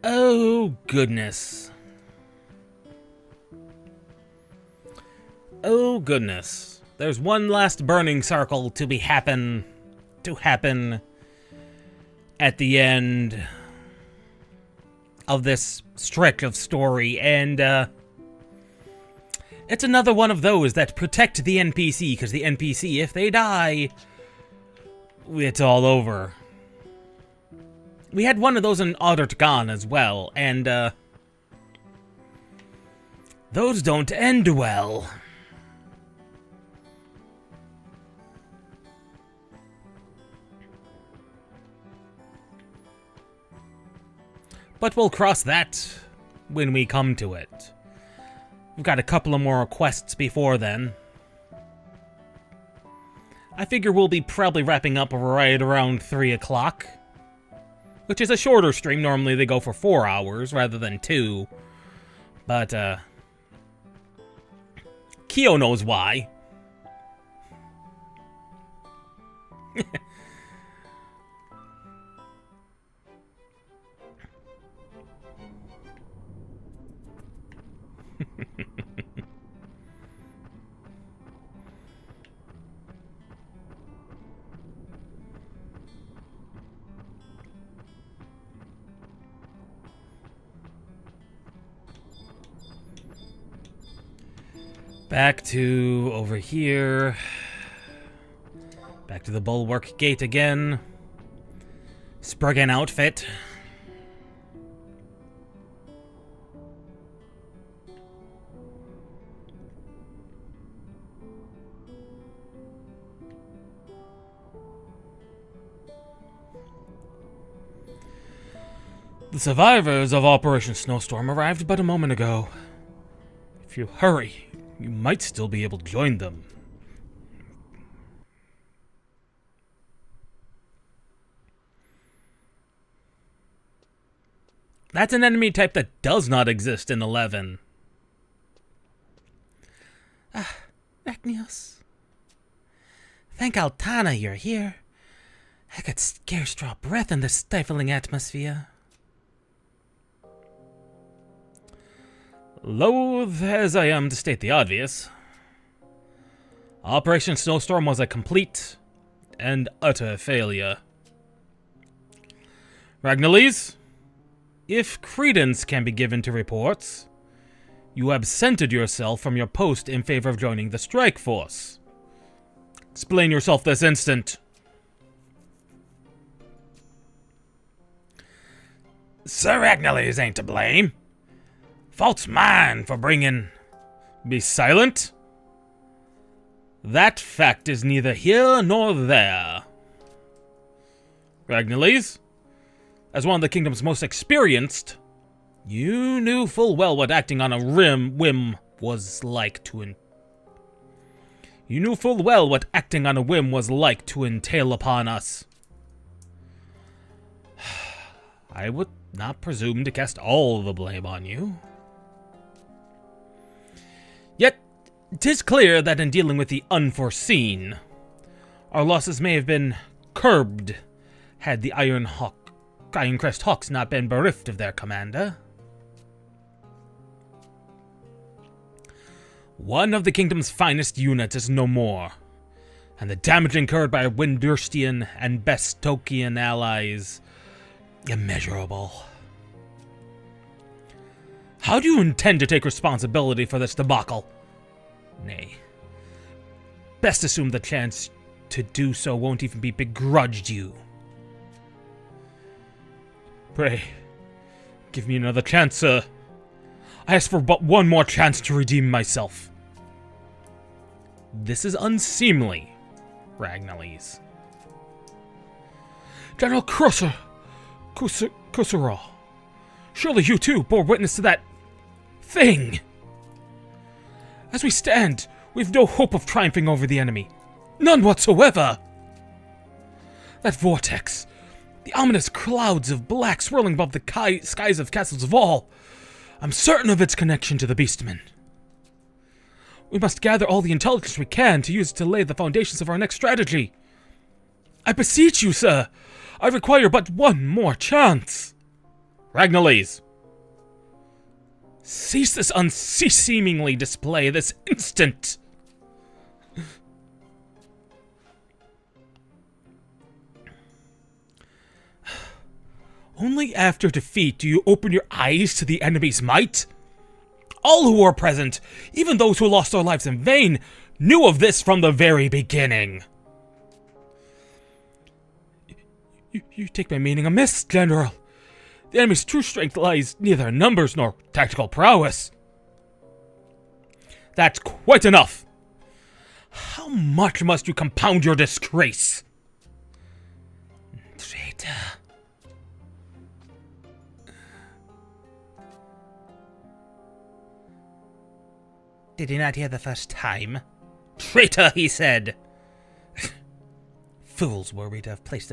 Oh, goodness. Oh, goodness. There's one last burning circle to happen at the end of this stretch of story, and it's another one of those that protect the NPC, because the NPC, if they die, it's all over. We had one of those in Ottertgan as well, and those don't end well. But we'll cross that when we come to it. We've got a couple of more quests before then. I figure we'll be probably wrapping up right around 3 o'clock. Which is a shorter stream. Normally they go for 4 hours rather than 2. But, Kyo knows why. Back to over here. Back to the bulwark gate again. Spriggan outfit. The survivors of Operation Snowstorm arrived but a moment ago. If you hurry, you might still be able to join them. That's an enemy type that does not exist in 11. Ragnios. Thank Altana you're here. I could scarce draw breath in this stifling atmosphere. Loath as I am to state the obvious, Operation Snowstorm was a complete and utter failure. Ragnalise, if credence can be given to reports, you absented yourself from your post in favor of joining the strike force. Explain yourself this instant. Sir Ragnalise ain't to blame. Fault's mine for bringing... Be silent? That fact is neither here nor there. Ragnalise, as one of the kingdom's most experienced, you knew full well what acting on a whim was like to You knew full well what acting on a whim was like to entail upon us. I would not presume to cast all the blame on you. Yet, 'tis clear that in dealing with the unforeseen, our losses may have been curbed had the Ironcrest Hawks not been bereft of their commander. One of the kingdom's finest units is no more, and the damage incurred by our Windurstian and Bestokian allies immeasurable. How do you intend to take responsibility for this debacle? Nay, best assume the chance to do so won't even be begrudged you. Pray, give me another chance, sir. I ask for but one more chance to redeem myself. This is unseemly, Ragnalise. General Kusara, surely you too bore witness to that thing. As we stand, we've no hope of triumphing over the enemy. None whatsoever. That vortex, the ominous clouds of black swirling above the skies of Castles Vol, I'm certain of its connection to the Beastmen. We must gather all the intelligence we can to use to lay the foundations of our next strategy. I beseech you, sir. I require but one more chance. Ragnalise, cease this unseemly display this instant. Only after defeat do you open your eyes to the enemy's might? All who were present, even those who lost their lives in vain, knew of this from the very beginning. You take my meaning amiss, General. The enemy's true strength lies neither in numbers nor tactical prowess. That's quite enough. How much must you compound your disgrace? Traitor. Did he not hear the first time? Traitor, he said. Fools were we to have placed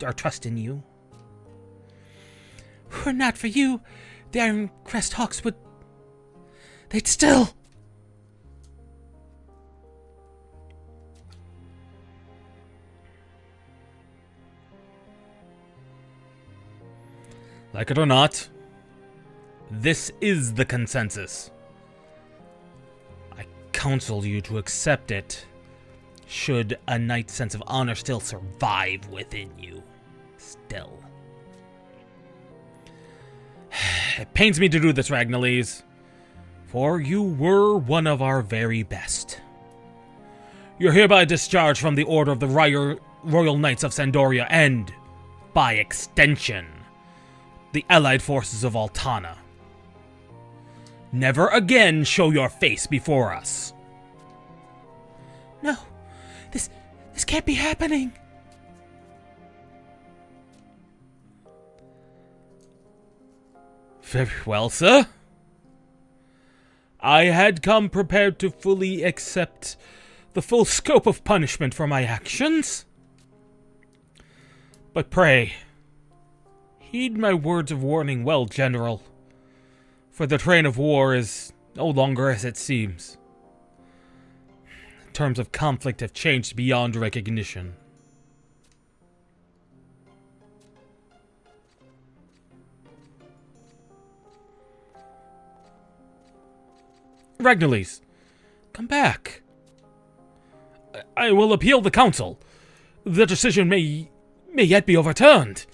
our trust in you. Were it not for you, the Ironcrest Hawks would... They'd still... Like it or not, this is the consensus. I counsel you to accept it, should a knight's sense of honor still survive within you. Still. It pains me to do this, Ragnalise, for you were one of our very best. You're hereby discharged from the order of the Royal Knights of Sandoria and, by extension, the allied forces of Altana. Never again show your face before us. No, this can't be happening. Very well, sir. I had come prepared to fully accept the full scope of punishment for my actions. But pray, heed my words of warning well, General, for the train of war is no longer as it seems. Terms of conflict have changed beyond recognition. Ragnarles, come back. I will appeal the council. The decision may yet be overturned.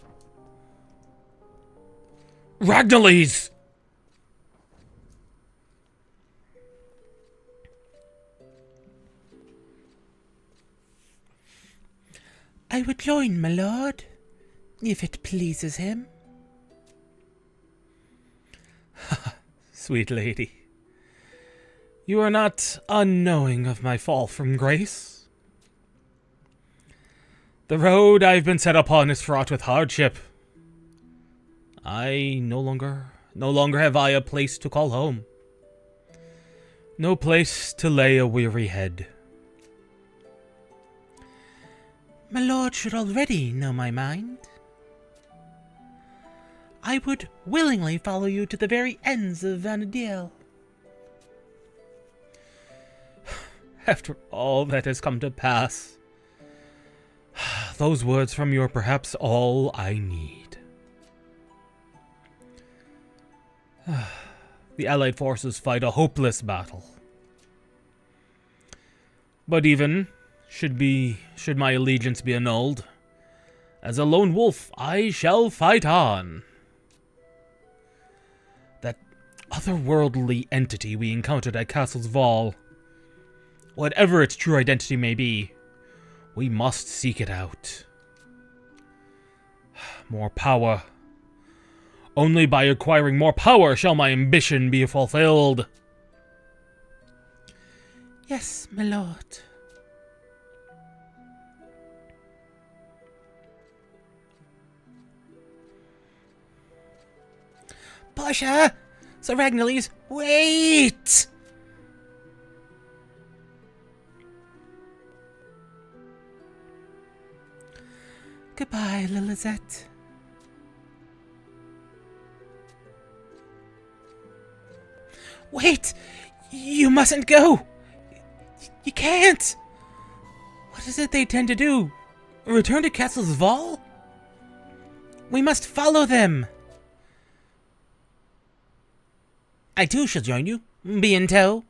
Ragnarles! I would join, my lord, if it pleases him. Sweet lady, you are not unknowing of my fall from grace. The road I've been set upon is fraught with hardship. No longer have I a place to call home. No place to lay a weary head. My lord should already know my mind. I would willingly follow you to the very ends of Vanadil. After all that has come to pass, those words from you are perhaps all I need. The Allied forces fight a hopeless battle. But even should my allegiance be annulled, as a lone wolf I shall fight on. That otherworldly entity we encountered at Castle's Val, whatever its true identity may be, we must seek it out. More power. Only by acquiring more power shall my ambition be fulfilled. Yes, my lord. Portia! Sir Ragnarles, wait! Goodbye, Lilizette. Wait! You mustn't go! You can't! What is it they tend to do? Return to Castle's Val? We must follow them! I too shall join you. Be in tow.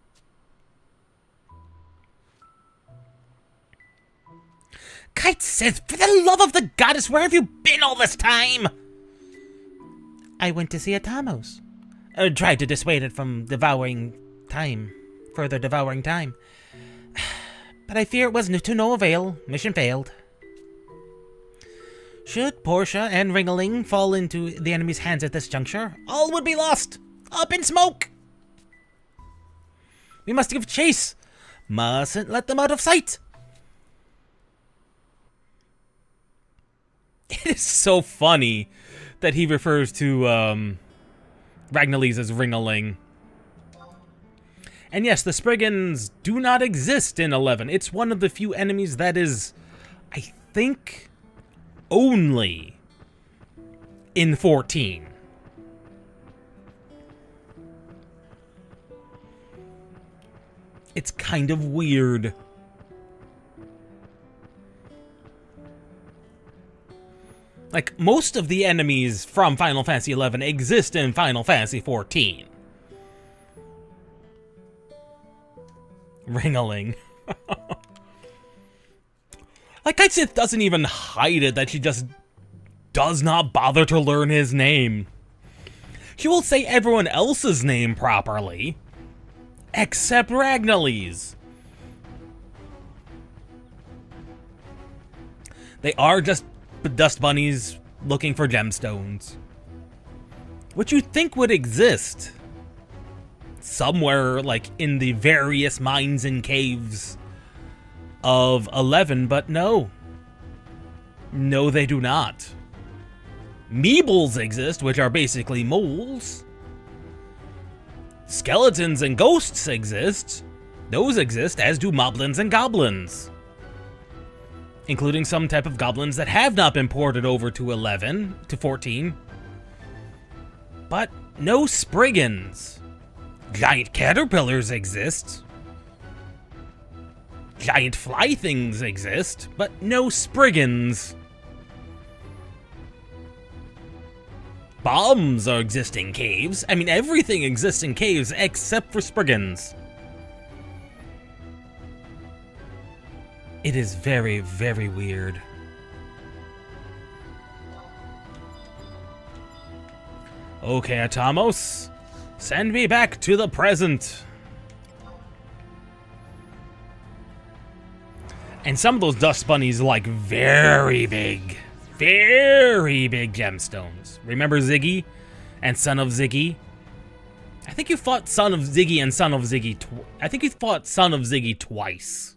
Kite Sith, for the love of the goddess, where have you been all this time? I went to see Atamos. Tried to dissuade it from further devouring time. But I fear it was to no avail. Mission failed. Should Portia and Ringeling fall into the enemy's hands at this juncture, all would be lost. Up in smoke! We must give chase. Mustn't let them out of sight. It is so funny that he refers to Ragnarles as Ringeling. And yes, the Spriggans do not exist in 11. It's one of the few enemies that is, I think, only in 14. It's kind of weird. Like, most of the enemies from Final Fantasy XI exist in Final Fantasy XIV. Ringeling. Like, Kite Sith doesn't even hide it that she just does not bother to learn his name. She will say everyone else's name properly, except Ragnarly's. They are just dust bunnies looking for gemstones, which you'd think would exist somewhere, like in the various mines and caves of 11, but no. No, they do not. Meebles exist, which are basically moles. Skeletons and ghosts exist. Those exist, as do moblins and goblins. Including some type of goblins that have not been ported over to 11, to 14. But no Spriggans. Giant caterpillars exist. Giant fly things exist, but no Spriggans. Bombs are exist in caves. I mean, everything exists in caves except for Spriggans. It is very, very weird. Okay, Atamos, send me back to the present. And some of those dust bunnies are like very big gemstones. Remember Ziggy and Son of Ziggy? I think you fought Son of Ziggy and Son of Ziggy twice.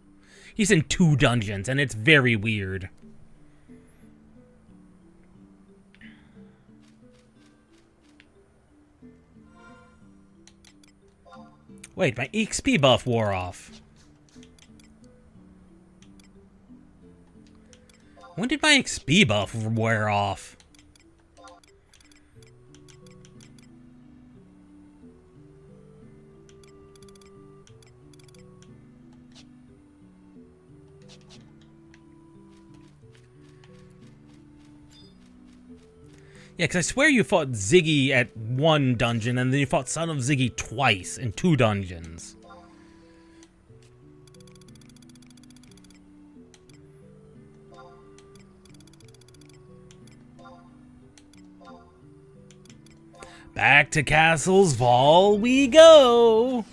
He's in 2 dungeons, and it's very weird. Wait, my XP buff wore off. When did my XP buff wear off? Yeah, because I swear you fought Ziggy at 1 dungeon, and then you fought Son of Ziggy twice in 2 dungeons. Back to Castle's Fall we go!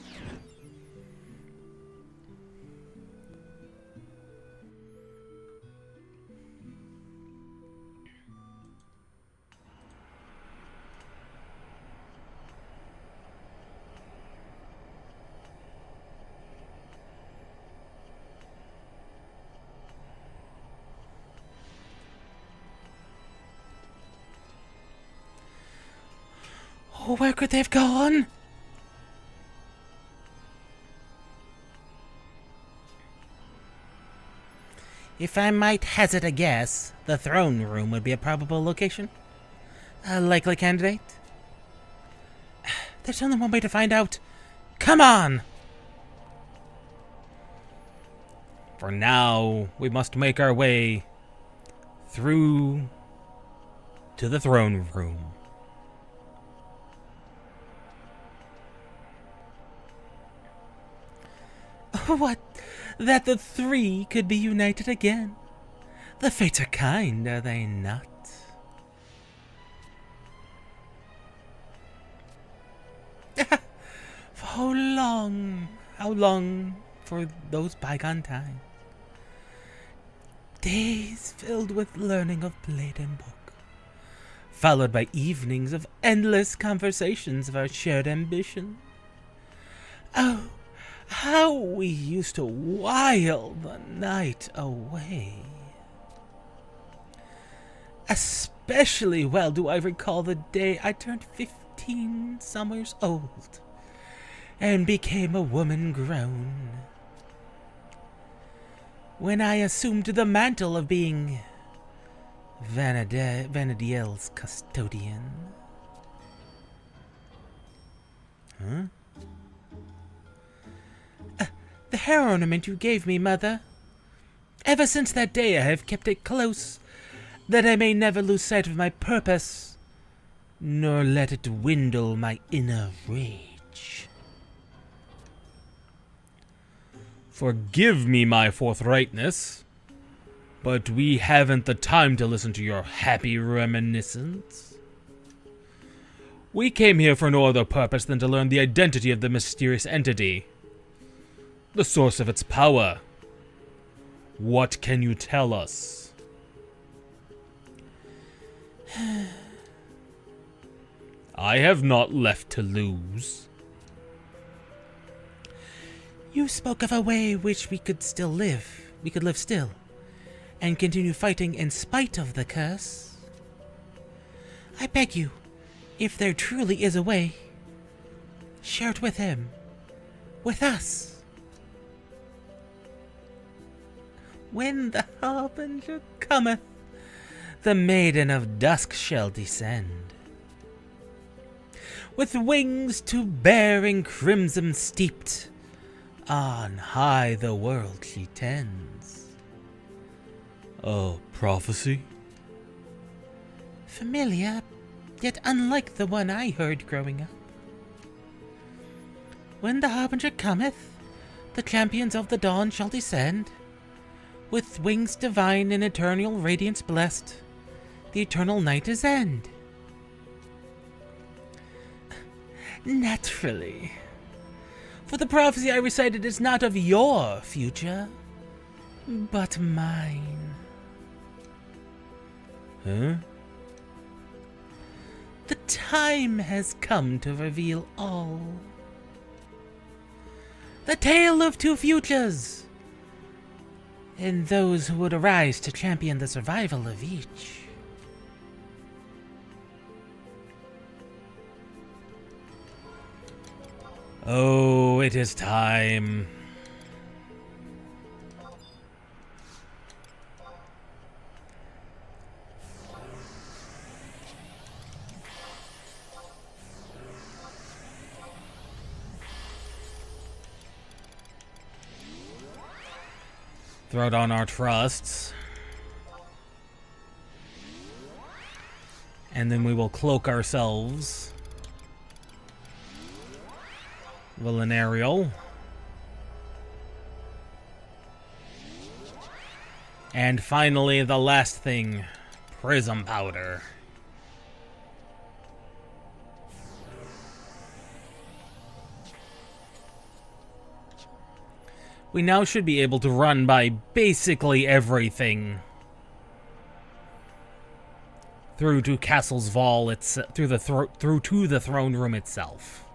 Oh, where could they have gone? If I might hazard a guess, the throne room would be a probable location. A likely candidate? There's only one way to find out. Come on! For now, we must make our way through to the throne room. What? That the 3 could be united again? The fates are kind, are they not? For how long? How long for those bygone times? Days filled with learning of blade and book, followed by evenings of endless conversations of our shared ambition. Oh, how we used to while the night away. Especially well do I recall the day I turned 15 summers old and became a woman grown. When I assumed the mantle of being Vanadiel's custodian. Huh? The hair ornament you gave me, Mother. Ever since that day I have kept it close, that I may never lose sight of my purpose, nor let it dwindle my inner rage. Forgive me my forthrightness, but we haven't the time to listen to your happy reminiscence. We came here for no other purpose than to learn the identity of the mysterious entity. The source of its power. What can you tell us? I have not left to lose. You spoke of a way which we could still live. We could live still. And continue fighting in spite of the curse. I beg you, if there truly is a way, share it with him. With us. When the Harbinger cometh, the Maiden of Dusk shall descend. With wings to bear in crimson steeped, on high the world she tends. A prophecy? Familiar, yet unlike the one I heard growing up. When the Harbinger cometh, the champions of the dawn shall descend. With wings divine and eternal radiance blessed, the eternal night is end. Naturally. For the prophecy I recited is not of your future, but mine. Huh? The time has come to reveal all. The tale of two futures, and those who would arise to champion the survival of each. Oh, it is time. Throw down our trusts. And then we will cloak ourselves. Villanarial. And finally, the last thing, prism powder. We now should be able to run by basically everything through to Castle's Vault, through to the throne room itself.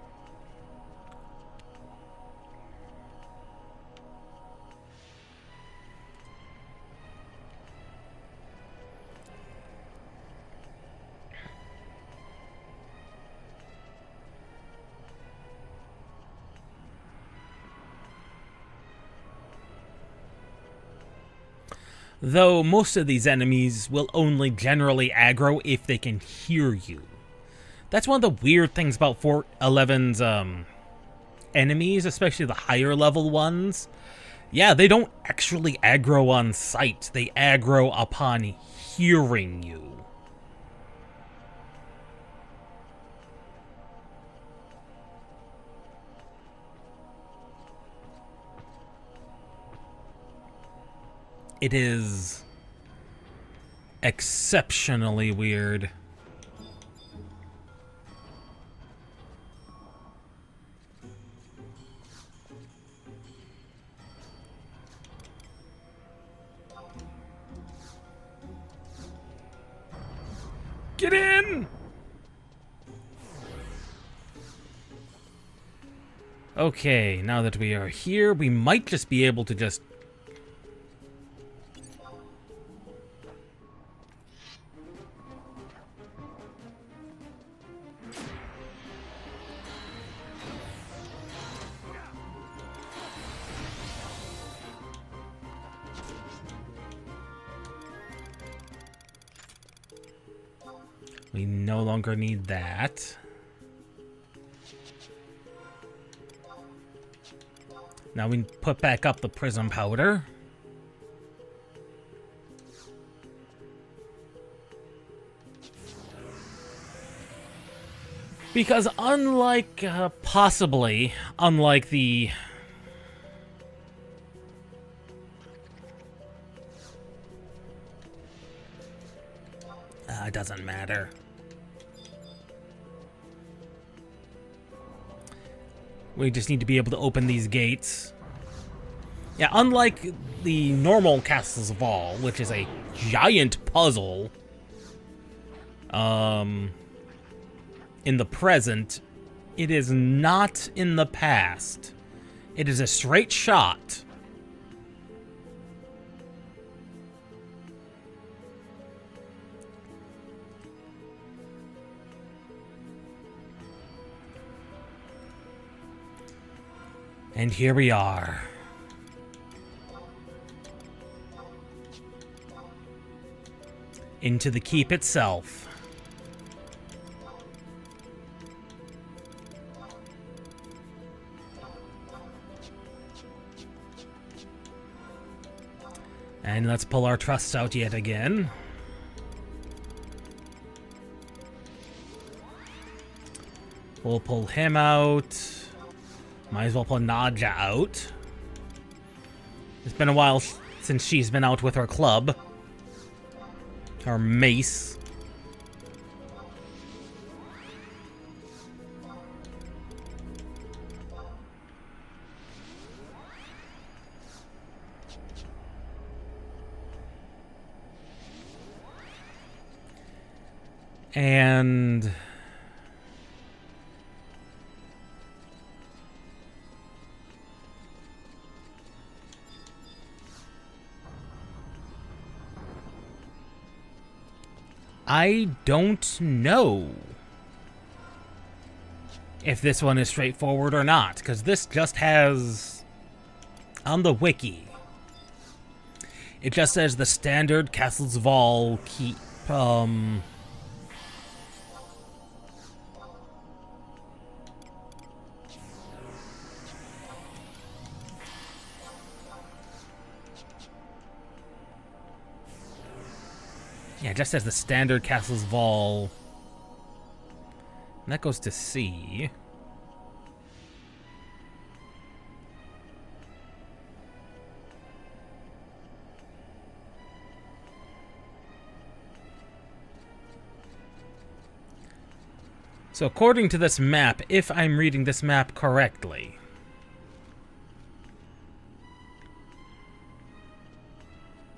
Though most of these enemies will only generally aggro if they can hear you. That's one of the weird things about Fort 11's enemies, especially the higher level ones. Yeah, they don't actually aggro on sight. They aggro upon hearing you. It is exceptionally weird. Get in! Okay, now that we are here, we might just be able to just... We no longer need that. Now we put back up the prism powder. Because unlike, possibly, unlike the... it doesn't matter. We just need to be able to open these gates. Yeah, unlike the normal Castles of All, which is a giant puzzle, in the present, it is not in the past. It is a straight shot. And here we are. Into the keep itself. And let's pull our trusts out yet again. We'll pull him out. Might as well pull Nadja out. It's been a while since she's been out with her club. Her mace. And I don't know if this one is straightforward or not, because this just has, on the wiki, it just says the standard Castles of All keep, yeah, it just says the standard Castles of All. And that goes to C. So according to this map, if I'm reading this map correctly,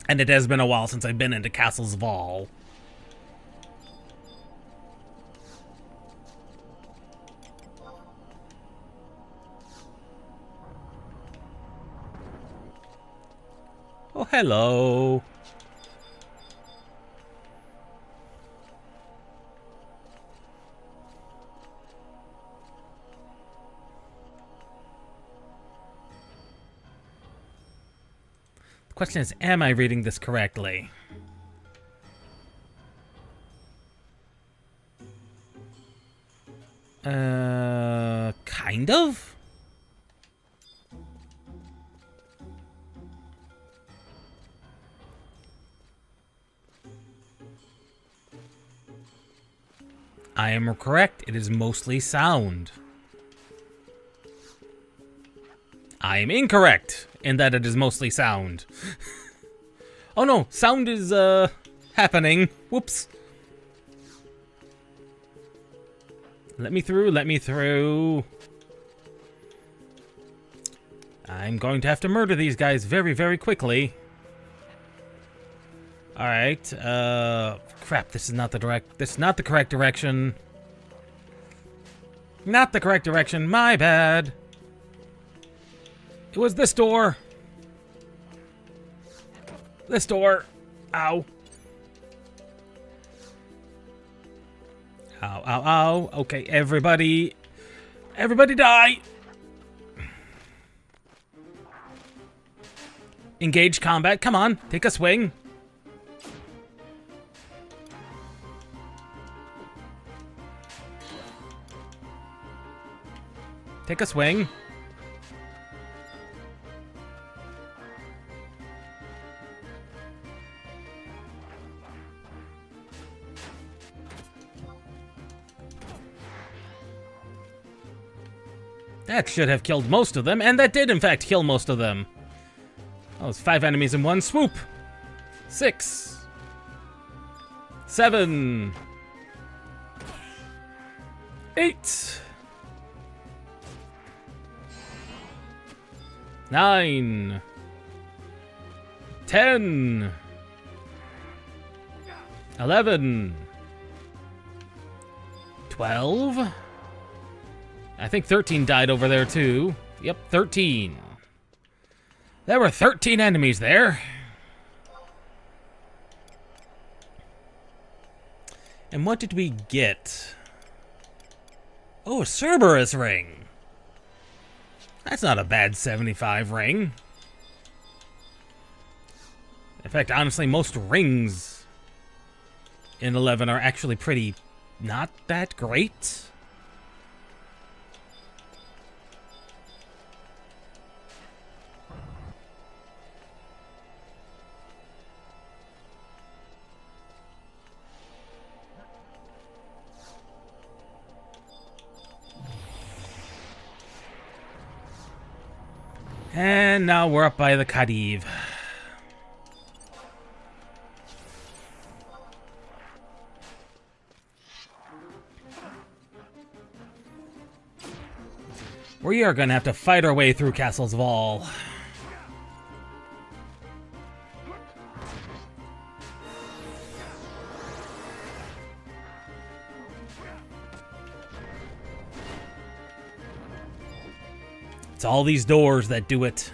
and it has been a while since I've been into Castles of All, oh, hello. The question is, am I reading this correctly? Kind of? I am correct. It is mostly sound. I am incorrect in that it is mostly sound. Oh no, sound is happening. Whoops. Let me through, let me through. I'm going to have to murder these guys very, very quickly. Alright, crap, this is not the correct direction. Not the correct direction, my bad. It was this door. This door. Ow. Ow, ow, ow. Okay, everybody. Everybody die. Engage combat. Come on, take a swing. Take a swing. That should have killed most of them, and that did in fact kill most of them. Oh, it's 5 enemies in one swoop. 6. 7. 8. 9, 10, 11, 12. I think 13 died over there too. Yep, 13. There were 13 enemies there. And what did we get? Oh, a Cerberus ring. That's not a bad 75 ring. In fact, honestly, most rings in 11 are actually pretty not that great. And now we're up by the XIV. We are going to have to fight our way through Castle's Wall. It's all these doors that do it.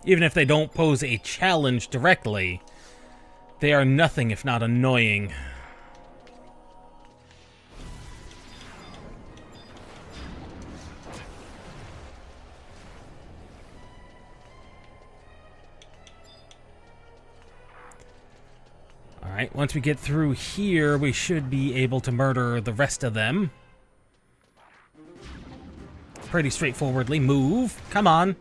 Even if they don't pose a challenge directly, they are nothing if not annoying. Alright, once we get through here, we should be able to murder the rest of them. Pretty straightforwardly. Move. Come on.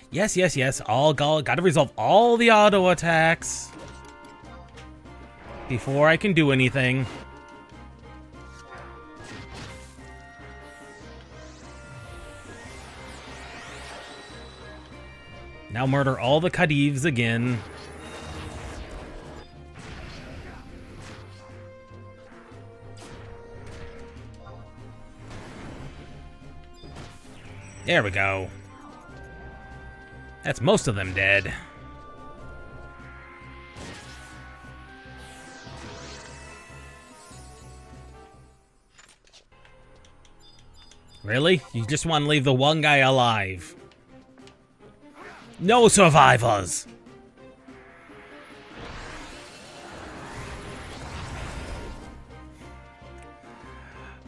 Yes, yes, yes. Gotta resolve all the auto attacks before I can do anything. Now murder all the XIVs again. There we go. That's most of them dead. Really? You just want to leave the one guy alive? No survivors!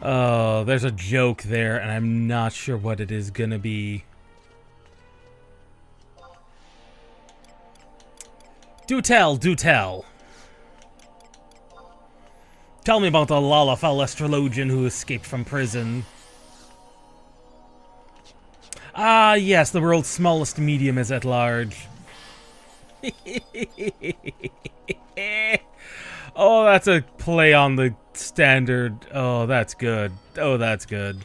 Oh, there's a joke there, and I'm not sure what it is gonna be. Do tell, do tell. Tell me about the Lalafell astrologian who escaped from prison. Ah, yes, the world's smallest medium is at large. Oh, that's a play on the standard. Oh, that's good. Oh, that's good.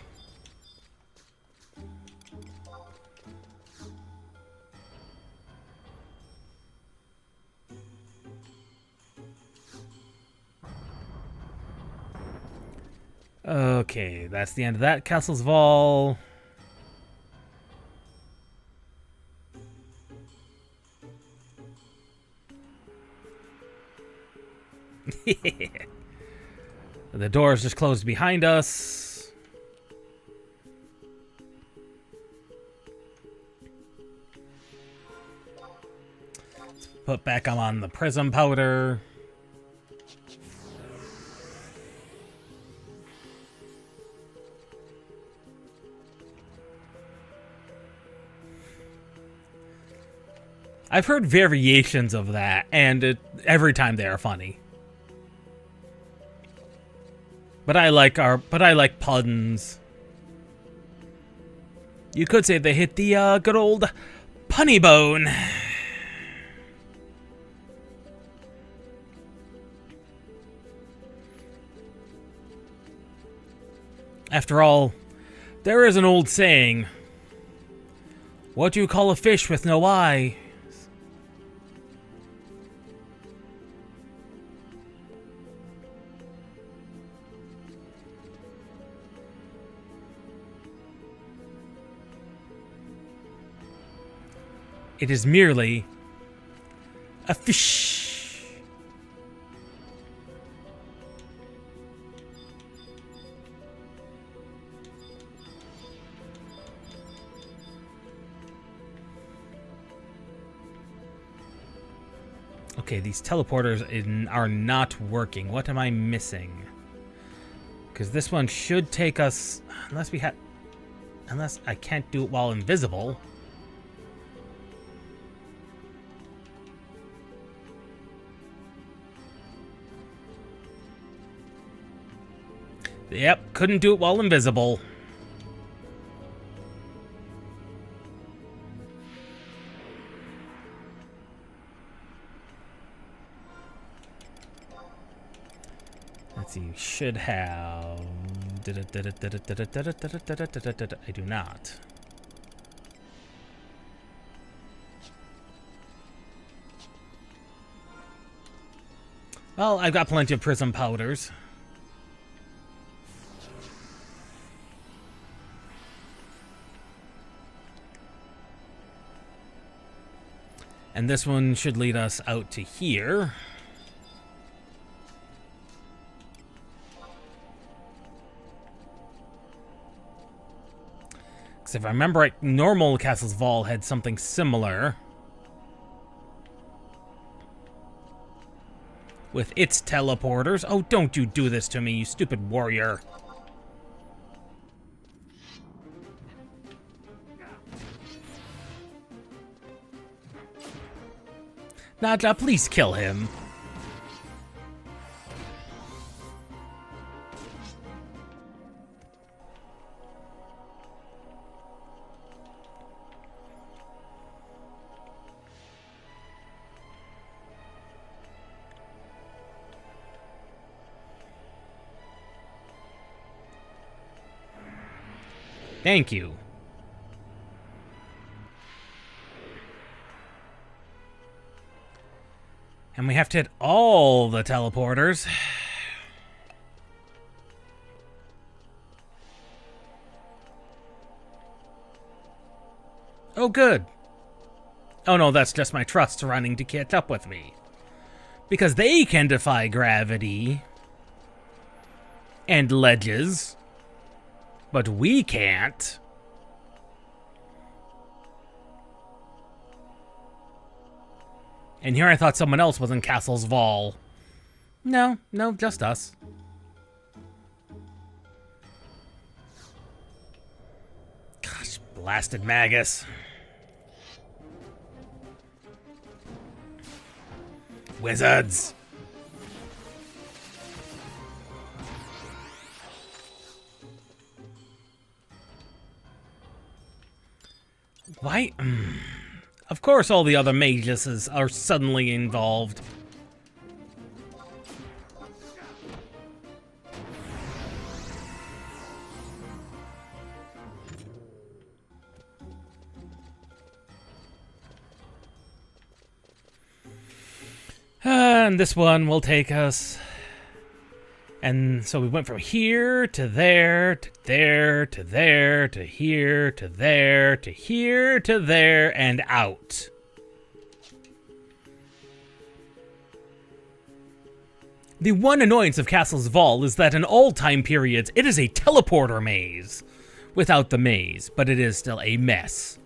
Okay, that's the end of that Castle's Wall. The door is just closed behind us. Let's put back on the prism powder. I've heard variations of that, and every time they are funny. But I like puns. You could say they hit the good old punny bone. After all, there is an old saying. What do you call a fish with no eye? It is merely a fish. Okay, these teleporters are not working. What am I missing? Because this one should take us... Unless I can't do it while invisible. Yep, couldn't do it while invisible. Let's see, should have... I do not. Well, I've got plenty of prism powders. And this one should lead us out to here. Because if I remember right, normal Castle's Vol had something similar. With its teleporters. Oh, don't you do this to me, you stupid warrior. Nadja, please kill him. Thank you. And we have to hit all the teleporters. Oh, good. Oh no, that's just my trusts running to catch up with me. Because they can defy gravity and ledges, but we can't. And here I thought someone else was in Castle's Vol. No, just us. Gosh, blasted Magus. Wizards. Why? Of course all the other maguses are suddenly involved. And this one will take us. And so we went from here to there, to there, to there, to here, to there, to here, to there, and out. The one annoyance of Castle's Vol is that in all time periods, it is a teleporter maze. Without the maze, but it is still a mess.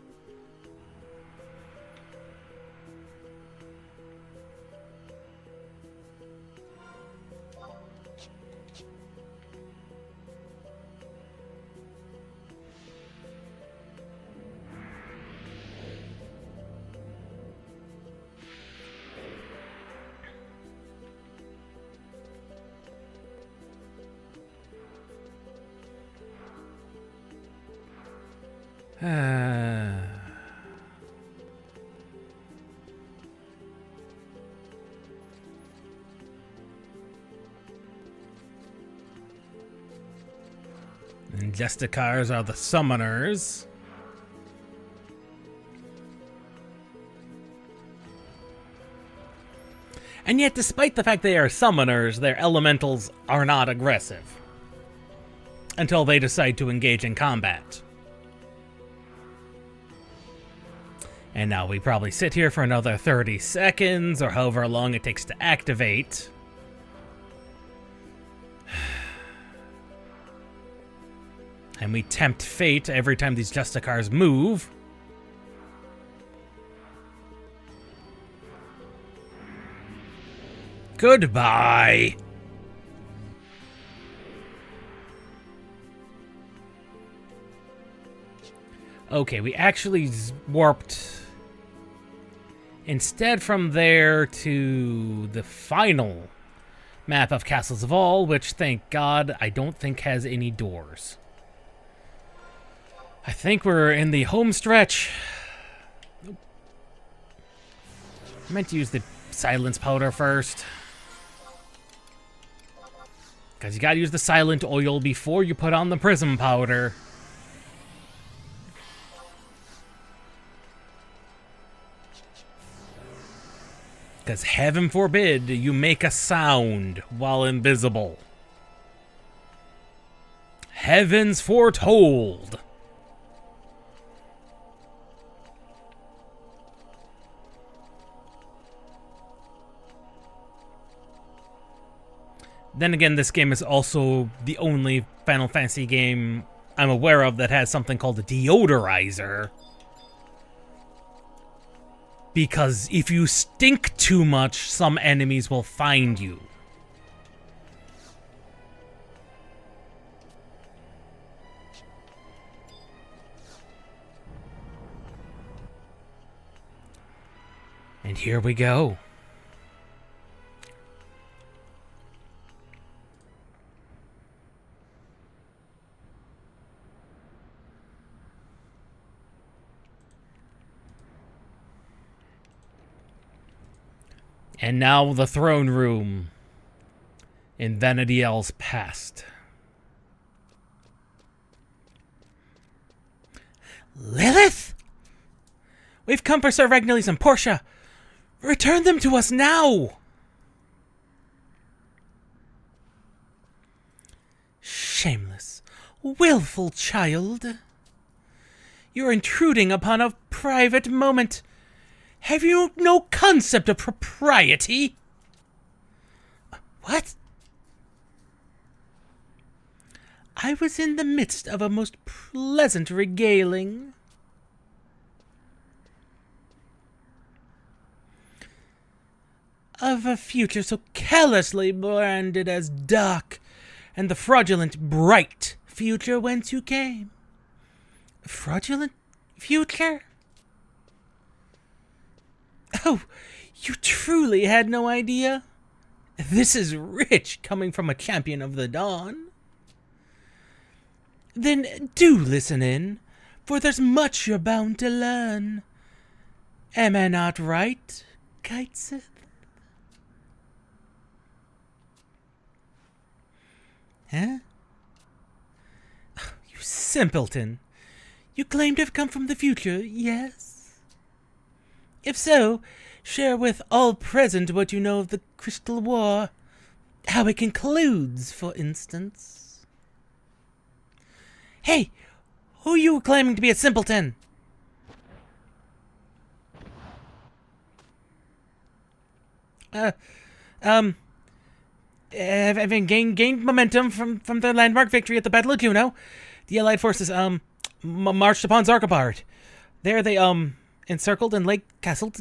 And Justicars are the summoners. And yet, despite the fact they are summoners, their elementals are not aggressive. Until they decide to engage in combat. And now we probably sit here for another 30 seconds, or however long it takes to activate. And we tempt fate every time these Justicars move. Goodbye! Okay, we actually warped instead from there to the final map of Castles of All, which, thank God, I don't think has any doors. I think we're in the home stretch. Nope. I meant to use the silence powder first. Because you gotta use the silent oil before you put on the prism powder. Because heaven forbid you make a sound while invisible. Heavens foretold. Then again, this game is also the only Final Fantasy game I'm aware of that has something called a deodorizer. Because if you stink too much, some enemies will find you. And here we go. And now the throne room in Vanadiel's past. Lilith? We've come for Sir Ragnarly's and Portia. Return them to us now! Shameless, willful child. You're intruding upon a private moment. Have you no concept of propriety? What? I was in the midst of a most pleasant regaling. Of a future so callously branded as dark, and the fraudulent bright future whence you came. Fraudulent future? Oh, you truly had no idea? This is rich coming from a champion of the dawn. Then do listen in, for there's much you're bound to learn. Am I not right, Kitesith? Huh? Oh, you simpleton. You claim to have come from the future, yes? If so, share with all present what you know of the Crystal War. How it concludes, for instance. Hey, who are you claiming to be a simpleton? Having gained momentum from the landmark victory at the Battle of Juno, the Allied forces, marched upon Zarkabard. There they, encircled and laid castle,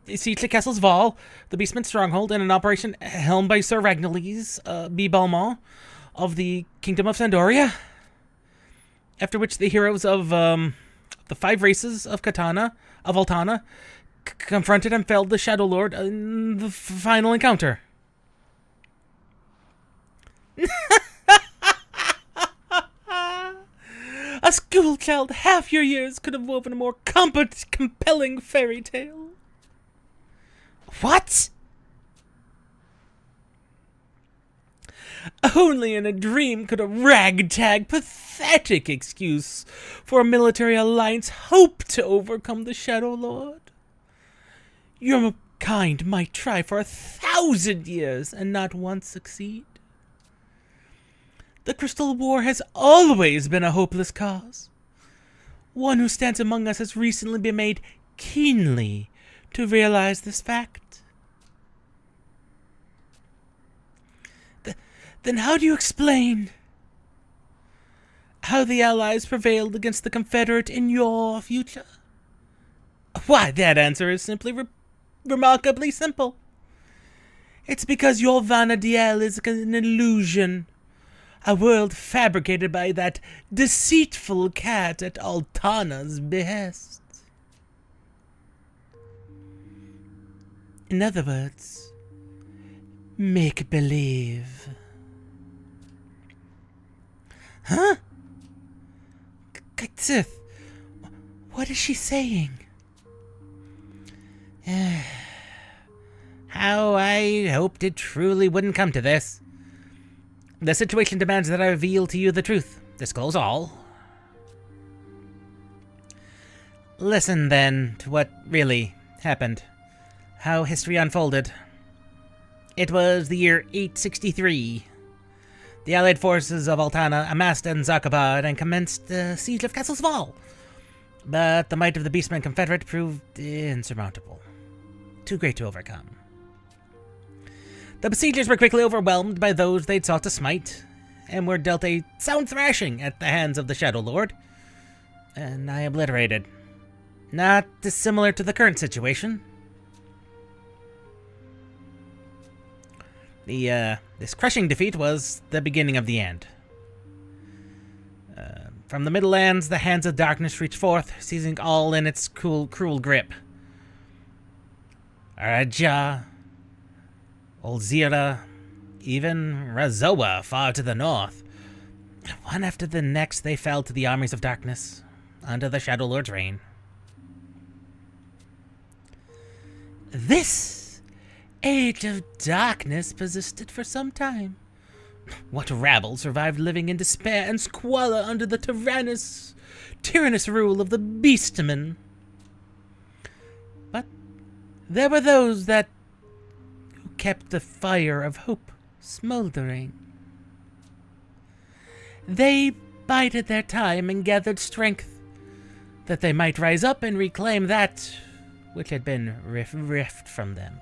siege to Castle's Val, the Beastman's stronghold, in an operation helmed by Sir Ragnarly's, B. Balmont, of the Kingdom of Sandoria. After which the heroes of, the 5 races of Altana, confronted and felled the Shadow Lord in the final encounter. A schoolchild half your years could have woven a more compelling fairy tale. What? Only in a dream could a ragtag, pathetic excuse for a military alliance hope to overcome the Shadow Lord. Your kind might try for 1,000 years and not once succeed. The Crystal War has always been a hopeless cause. One who stands among us has recently been made keenly to realize this fact. Then how do you explain how the Allies prevailed against the Confederate in your future? Why, that answer is simply remarkably simple. It's because your Vanadiel is an illusion, a world fabricated by that deceitful cat at Altana's behest. In other words, make-believe. Huh? XIV, what is she saying? How I hoped it truly wouldn't come to this. The situation demands that I reveal to you the truth. Disclose all. Listen, then, to what really happened. How history unfolded. It was the year 863. The Allied forces of Altana amassed in Zakabad and commenced the siege of Castle's Fall. But the might of the Beastmen Confederate proved insurmountable. Too great to overcome. The besiegers were quickly overwhelmed by those they'd sought to smite, and were dealt a sound thrashing at the hands of the Shadow Lord, and I obliterated. Not dissimilar to the current situation. This crushing defeat was the beginning of the end. From the Middle Lands, the hands of darkness reached forth, seizing all in its cruel grip. Araja, Olzira, even Razoa far to the north. One after the next, they fell to the armies of darkness, under the Shadow Lord's reign. This age of darkness persisted for some time. What rabble survived living in despair and squalor under the tyrannous rule of the Beastmen? But there were those who kept the fire of hope smoldering. They bided their time and gathered strength, that they might rise up and reclaim that which had been rift from them.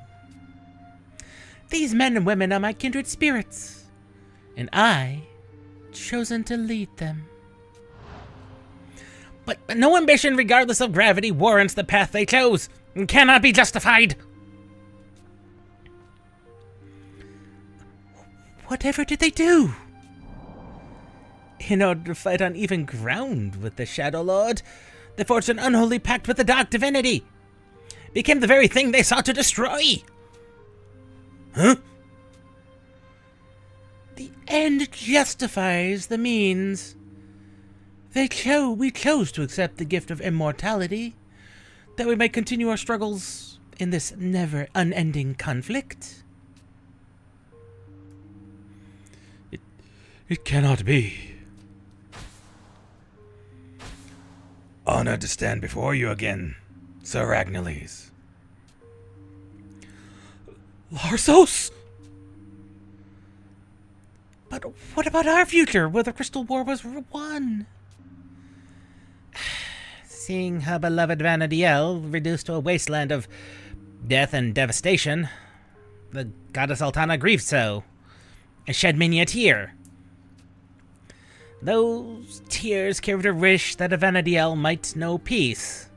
These men and women are my kindred spirits, and I chosen to lead them. But no ambition, regardless of gravity, warrants the path they chose, and cannot be justified. Whatever did they do? In order to fight on even ground with the Shadow Lord, they forged an unholy pact with the Dark Divinity. Became the very thing they sought to destroy. Huh? The end justifies the means. We chose to accept the gift of immortality, that we may continue our struggles in this never-unending conflict. It cannot be. Honored to stand before you again, Sir Ragnalis. Larsos? But what about our future, where the Crystal War was won? Seeing her beloved Vanadiel reduced to a wasteland of death and devastation, the goddess Altana grieved so, and shed many a tear. Those tears carried a wish that Vanadiel might know peace.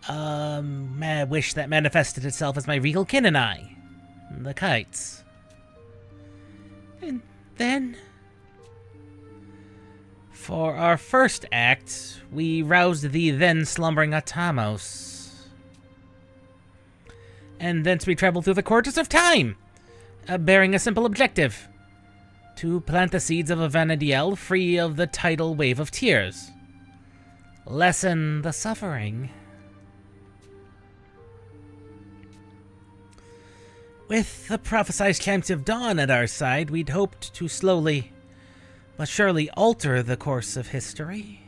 A wish that manifested itself as my regal kin and I, the Kites. And then, for our first act, we roused the then slumbering Atamos. And thence we traveled through the corridors of time, bearing a simple objective: to plant the seeds of a Vanadiel free of the tidal wave of tears. Lessen the suffering. With the prophesied chance of dawn at our side, we'd hoped to slowly but surely alter the course of history.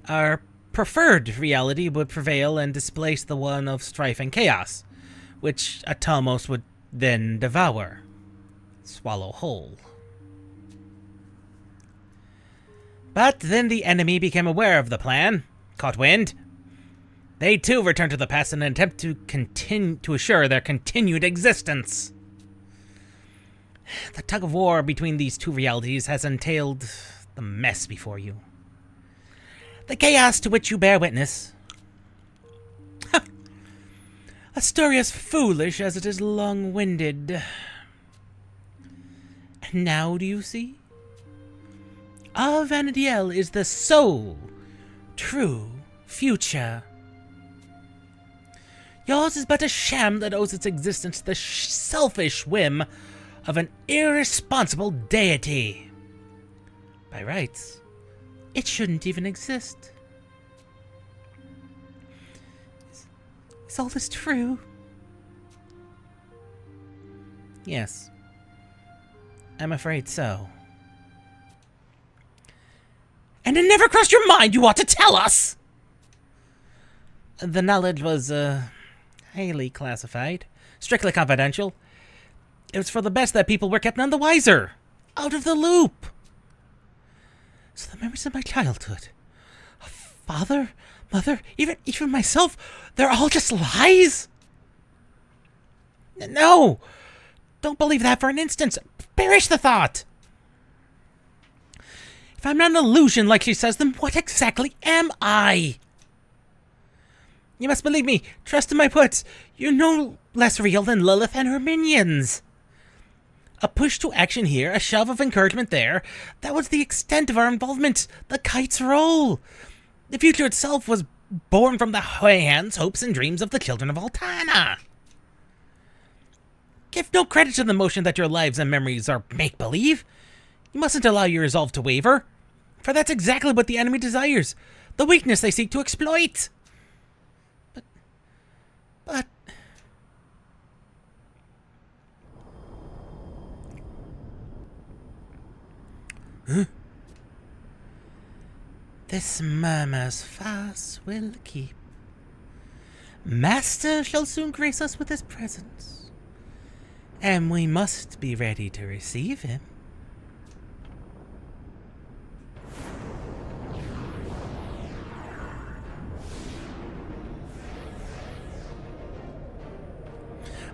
Our preferred reality would prevail and displace the one of strife and chaos, which Atamos would then devour, swallow whole. But then the enemy became aware of the plan, caught wind, They too return to the past in an attempt to assure their continued existence. The tug of war between these two realities has entailed the mess before you. The chaos to which you bear witness. A story as foolish as it is long-winded. And now do you see? Our Vanadiel is the sole, true future. Yours is but a sham that owes its existence to the selfish whim of an irresponsible deity. By rights, it shouldn't even exist. Is all this true? Yes. I'm afraid so. And it never crossed your mind you ought to tell us! The knowledge was, highly classified. Strictly confidential. It was for the best that people were kept none the wiser. Out of the loop. So the memories of my childhood. Father, mother, even myself, they're all just lies? No! Don't believe that for an instant. Perish the thought! If I'm not an illusion like she says, then what exactly am I? You must believe me. Trust in my words. You're no less real than Lilith and her minions. A push to action here, a shove of encouragement there. That was the extent of our involvement. The kite's roll. The future itself was born from the hands, hopes, and dreams of the children of Altana. Give no credit to the notion that your lives and memories are make-believe. You mustn't allow your resolve to waver, for that's exactly what the enemy desires, the weakness they seek to exploit. But... Huh? This murmur's farce will keep. Master shall soon grace us with his presence, and we must be ready to receive him.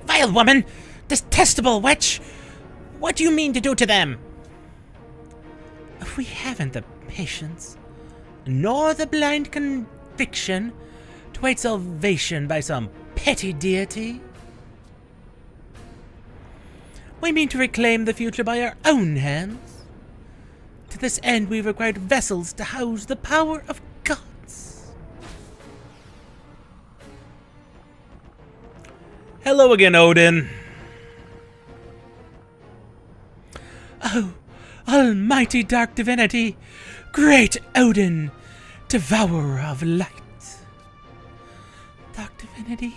Vile woman! Detestable witch! What do you mean to do to them? We haven't the patience, nor the blind conviction, to wait salvation by some petty deity. We mean to reclaim the future by our own hands. To this end we required vessels to house the power of gods. Hello again, Odin. Oh, almighty dark divinity, great Odin, devourer of light. Dark divinity?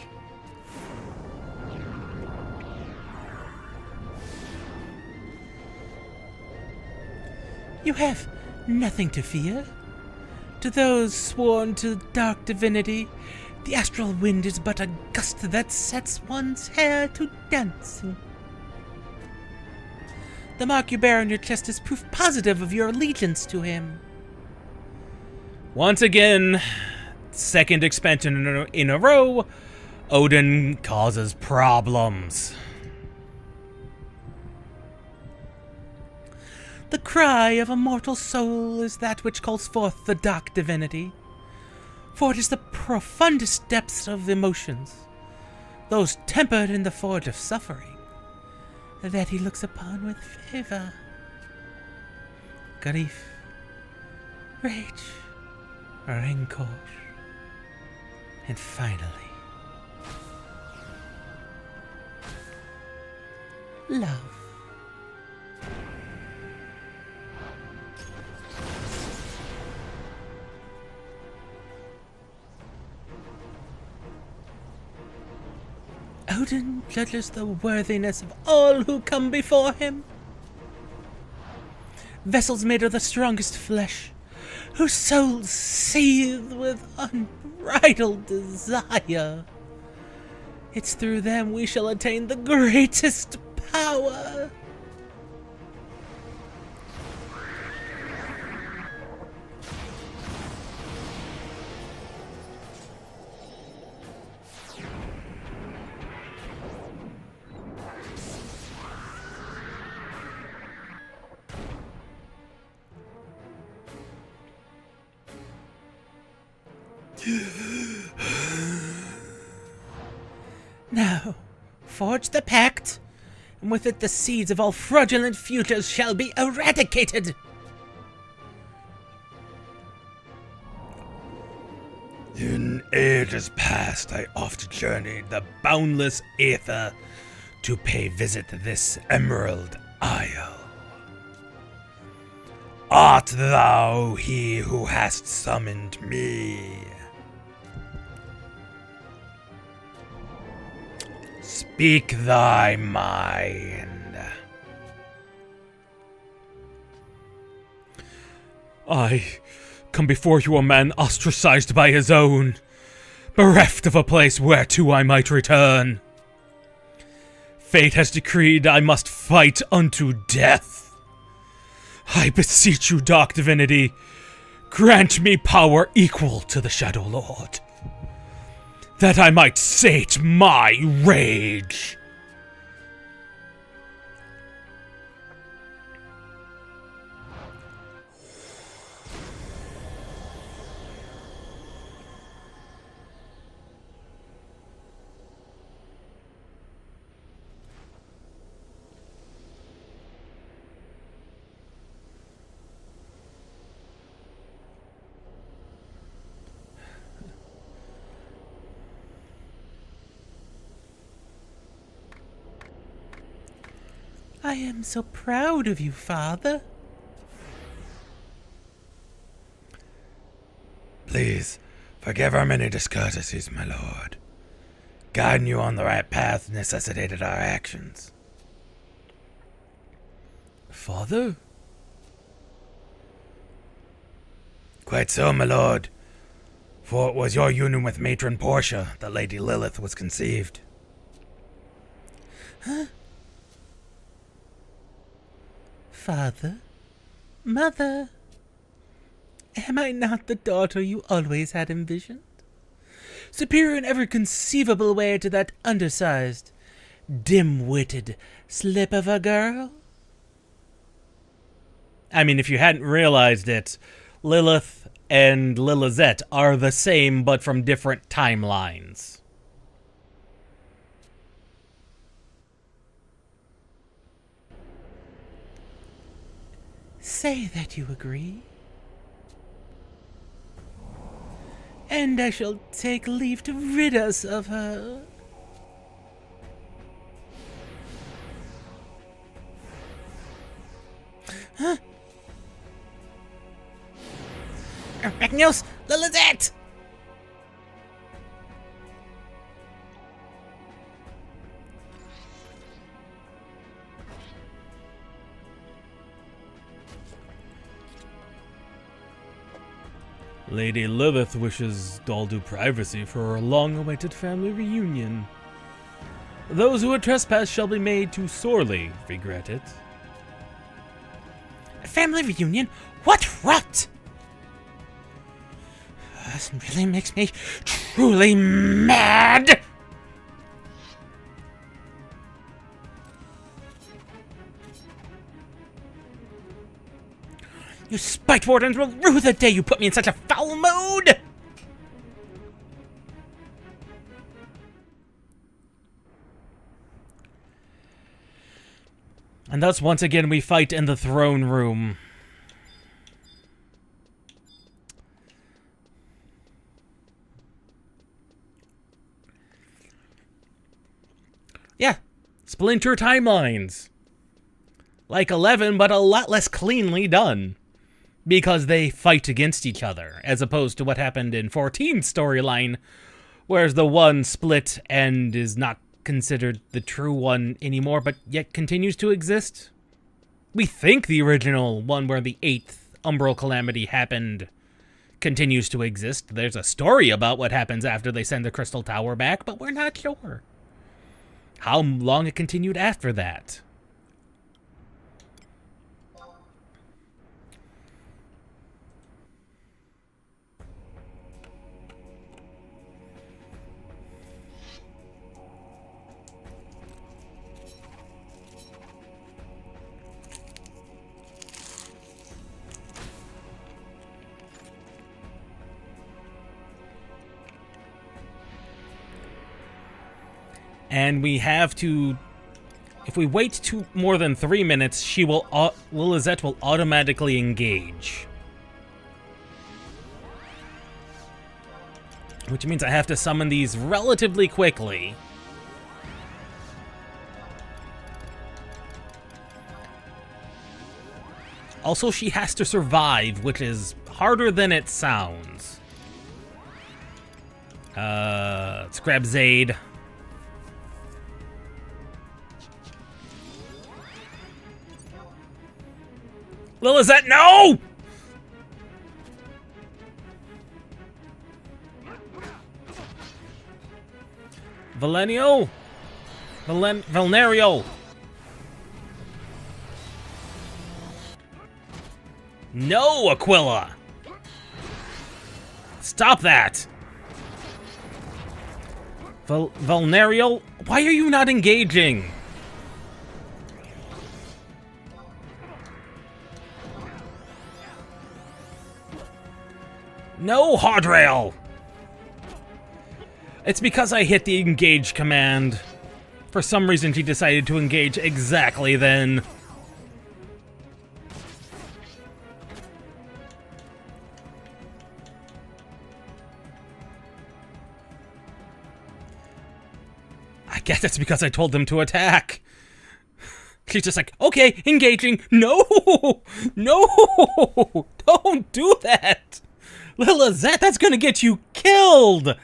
You have nothing to fear. To those sworn to dark divinity, the astral wind is but a gust that sets one's hair to dancing. The mark you bear on your chest is proof positive of your allegiance to him. Once again, second expansion in a row, Odin causes problems. The cry of a mortal soul is that which calls forth the dark divinity, for it is the profundest depths of emotions, those tempered in the forge of suffering, that he looks upon with favor. Grief, rage, rancor, and finally, love. Odin judges the worthiness of all who come before him. Vessels made of the strongest flesh, whose souls seethe with unbridled desire. It's through them we shall attain the greatest power. Now, forge the pact, and with it the seeds of all fraudulent futures shall be eradicated. In ages past, I oft journeyed the boundless aether to pay visit this Emerald Isle. Art thou he who hast summoned me? Speak thy mind. I come before you a man ostracized by his own, bereft of a place whereto I might return. Fate has decreed I must fight unto death. I beseech you, dark divinity, grant me power equal to the Shadow Lord, that I might sate my rage. I am so proud of you, Father. Please, forgive our many discourtesies, my lord. Guiding you on the right path necessitated our actions. Father? Quite so, my lord. For it was your union with Matron Portia that Lady Lilith was conceived. Huh? Father? Mother? Am I not the daughter you always had envisioned? Superior in every conceivable way to that undersized, dim-witted slip of a girl? I mean, if you hadn't realized it, Lilith and Lilizette are the same, but from different timelines. Say that you agree, and I shall take leave to rid us of her. Huh? Arachnios, Lilizette! Lady Lilith wishes all due privacy for her long-awaited family reunion. Those who would trespass shall be made to sorely regret it. A family reunion? What rot! This really makes me truly mad! You spite wardens will rue the day you put me in such a foul mood! And thus, once again, we fight in the throne room. Yeah, splinter timelines. Like 11, but a lot less cleanly done. Because they fight against each other, as opposed to what happened in 14's storyline, whereas the one split and is not considered the true one anymore, but yet continues to exist. We think the original one where the 8th Umbral Calamity happened continues to exist. There's a story about what happens after they send the Crystal Tower back, but we're not sure how long it continued after that. And we have to... If we wait more than 3 minutes, Lilizette will automatically engage. Which means I have to summon these relatively quickly. Also, she has to survive, which is harder than it sounds. Let's grab Zaid. Lilizette, no! Valenio? Valnerio. No, Aquila! Stop that! Valnerio, why are you not engaging? No, Hardrail! It's because I hit the engage command. For some reason, she decided to engage exactly then. I guess it's because I told them to attack. She's just like, okay, engaging. No! No! Don't do that! Lilizette, that's gonna get you killed!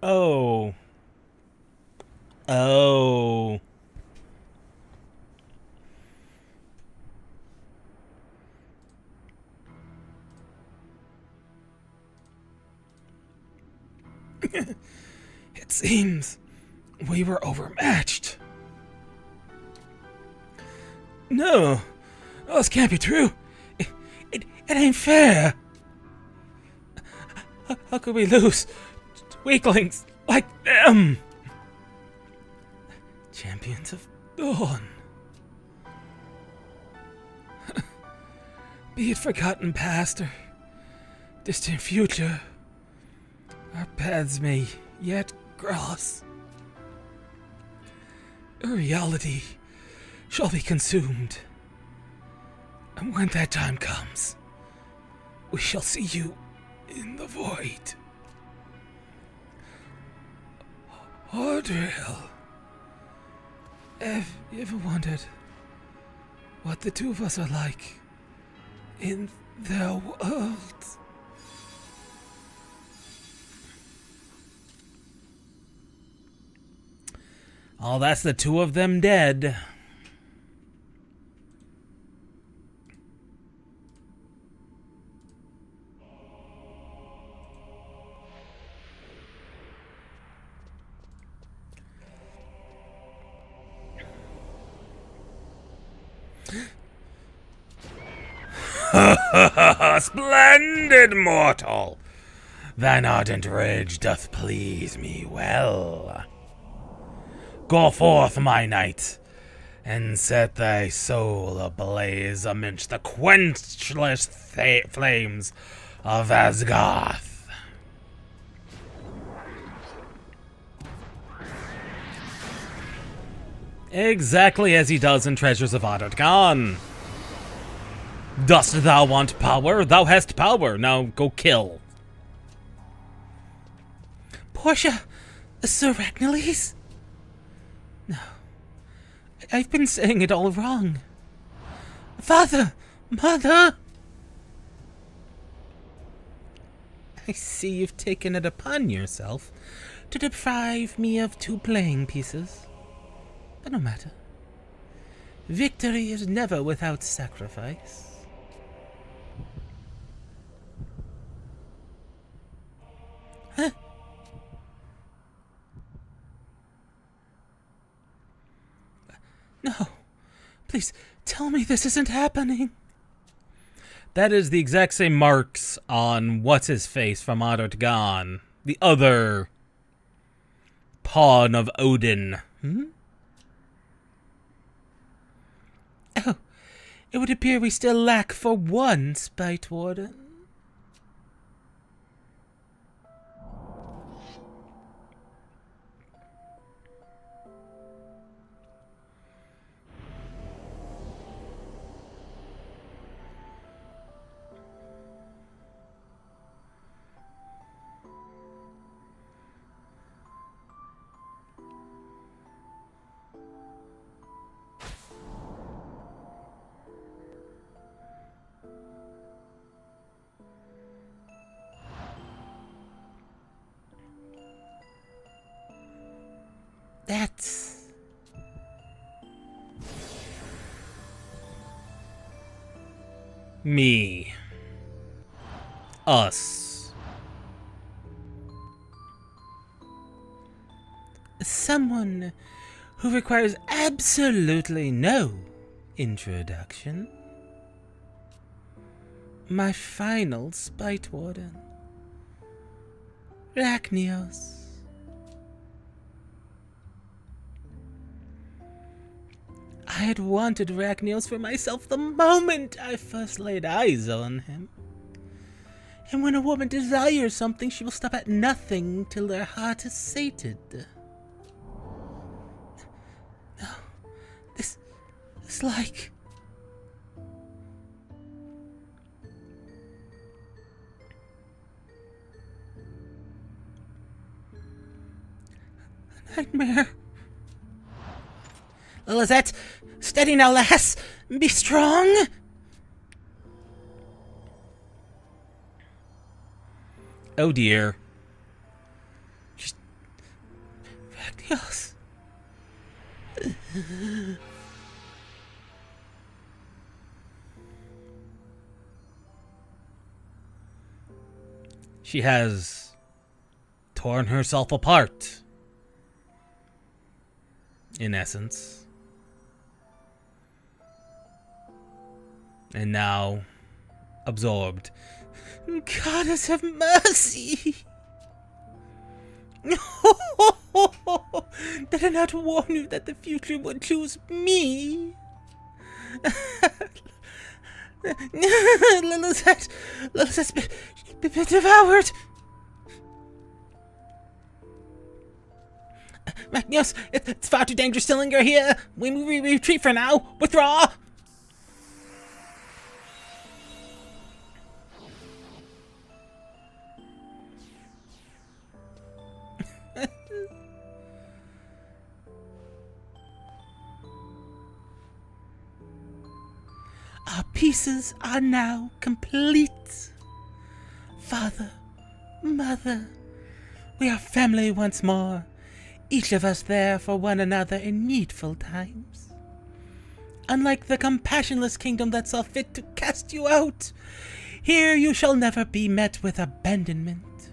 Oh. Oh. It seems we were overmatched. No. Oh, this can't be true. It ain't fair. How could we lose to weaklings like them? Champions of Dawn. Be it forgotten past or distant future, our paths may yet cross. Our reality shall be consumed. And when that time comes, we shall see you in the void. Audril, have you ever wondered what the two of us are like in their world? Oh, that's the two of them dead. Splendid mortal! Thine ardent rage doth please me well. Go forth, my knight, and set thy soul ablaze amidst the quenchless flames of Asgarth. Exactly as he does in Treasures of Ottergon. Dost thou want power? Thou hast power. Now go kill. Portia, Sir Ragnalis? No. I've been saying it all wrong. Father! Mother! I see you've taken it upon yourself to deprive me of 2 playing pieces. But no matter. Victory is never without sacrifice. Huh? No. Please, tell me this isn't happening. That is the exact same marks on What's-His-Face from Ottergon. The other pawn of Odin. Oh, it would appear we still lack for 1 Spite Warden. That's... Me. Us. someone who requires absolutely no introduction. My final spite warden, Rachnios. I had wanted Rachnios for myself the moment I first laid eyes on him. And when a woman desires something, she will stop at nothing till her heart is sated. No, this is like... a nightmare. Lizette, steady now, lass. Be strong. Oh dear. Just... Rachnios. She has torn herself apart, in essence. And now, absorbed. Goddess have mercy! Did I not warn you that the future would choose me? Lizette's been devoured! Rachnios, it's far too dangerous to linger here. We retreat for now. Withdraw! Our pieces are now complete. Father, Mother, we are family once more, each of us there for one another in needful times. Unlike the compassionless kingdom that saw fit to cast you out, here you shall never be met with abandonment.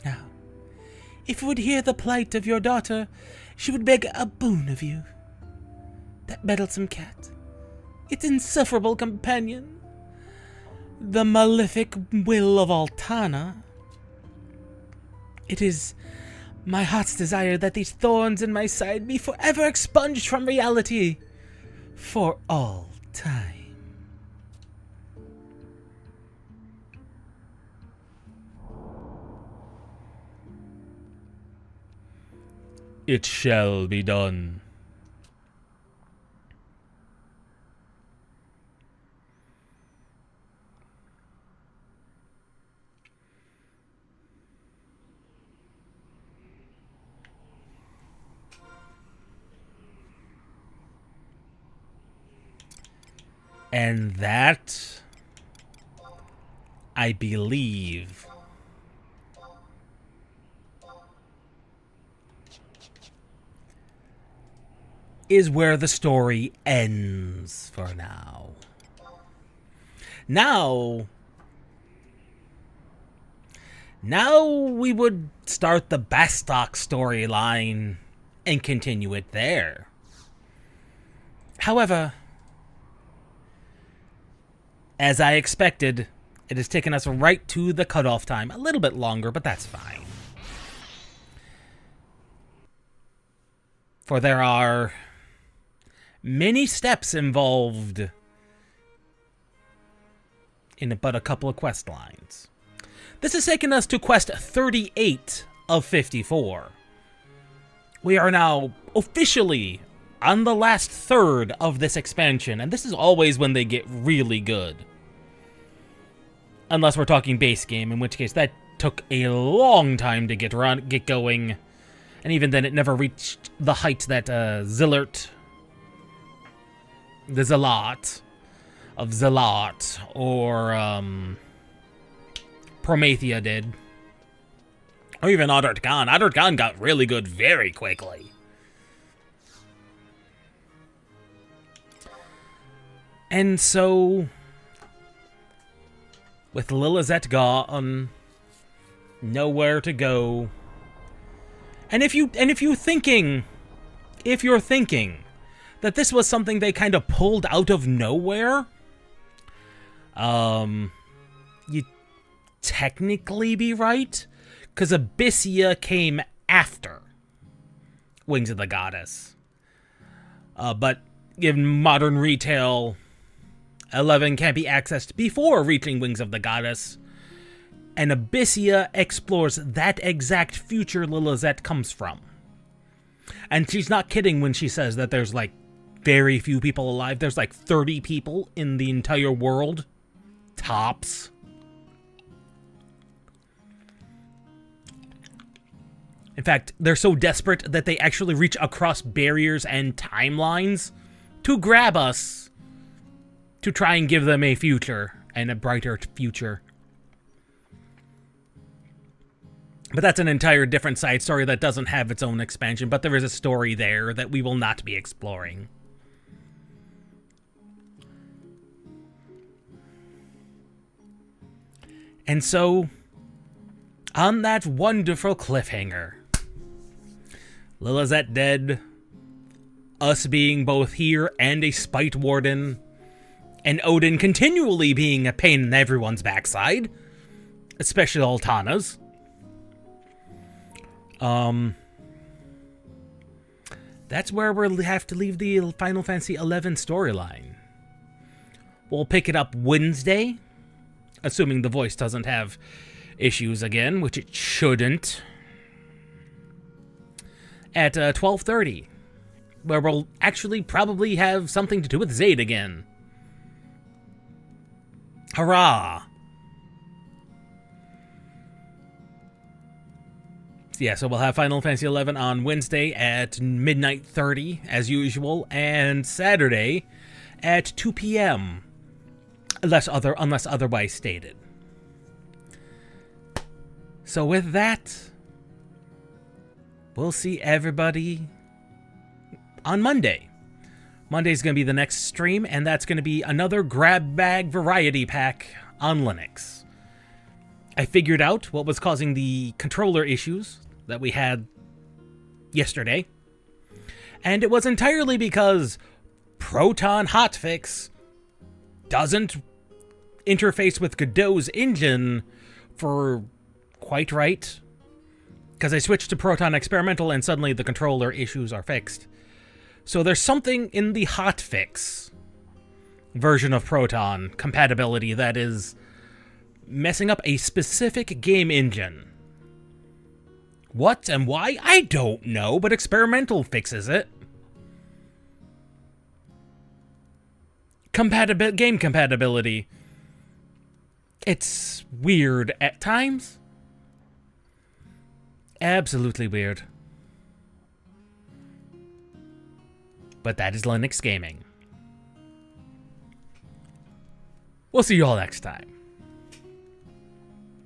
Now, if you would hear the plight of your daughter, she would beg a boon of you. That meddlesome cat, its insufferable companion, the malefic will of Altana. It is my heart's desire that these thorns in my side be forever expunged from reality, for all time. It shall be done. And that, I believe, is where the story ends for now. Now we would start the Bastock storyline and continue it there. However, as I expected, it has taken us right to the cutoff time. A little bit longer, but that's fine. For there are many steps involved in but a couple of quest lines. This has taken us to quest 38 of 54. We are now officially on the last third of this expansion, and this is always when they get really good. Unless we're talking base game, in which case that took a long time to get going, and even then it never reached the height that the Zealot of Zealot, or Promethea did, Or even Oddard Khan. Oddard Khan got really good very quickly. And so, with Lilizette gone, nowhere to go. And if you're thinking that this was something they kind of pulled out of nowhere, you technically be right, because Abyssia came after Wings of the Goddess. But in modern retail, 11 can't be accessed before reaching Wings of the Goddess, and Abyssia explores that exact future Lilizette comes from. And she's not kidding when she says that there's, like, very few people alive. There's, like, 30 people in the entire world. Tops. In fact, they're so desperate that they actually reach across barriers and timelines to grab us, to try and give them a future, and a brighter future. But that's an entire different side story that doesn't have its own expansion, but there is a story there that we will not be exploring. And so, on that wonderful cliffhanger, Lilizette dead, us being both here and a spite warden, and Odin continually being a pain in everyone's backside, especially Altana's. That's where we'll have to leave the Final Fantasy XI storyline. We'll pick it up Wednesday, assuming the voice doesn't have issues again, which it shouldn't, at 12:30, where we'll actually probably have something to do with Zayd again. Hurrah! Yeah, so we'll have Final Fantasy XI on Wednesday at midnight 30, as usual, and Saturday at 2 p.m., unless otherwise stated. So with that, we'll see everybody on Monday. Monday's going to be the next stream, and that's going to be another grab bag variety pack on Linux. I figured out what was causing the controller issues that we had yesterday, and it was entirely because Proton Hotfix doesn't interface with Godot's engine for quite right, because I switched to Proton Experimental and suddenly the controller issues are fixed. So there's something in the hotfix version of Proton compatibility that is messing up a specific game engine. What and why? I don't know, but Experimental fixes it. Game compatibility. It's weird at times. Absolutely weird. But that is Linux Gaming. We'll see you all next time.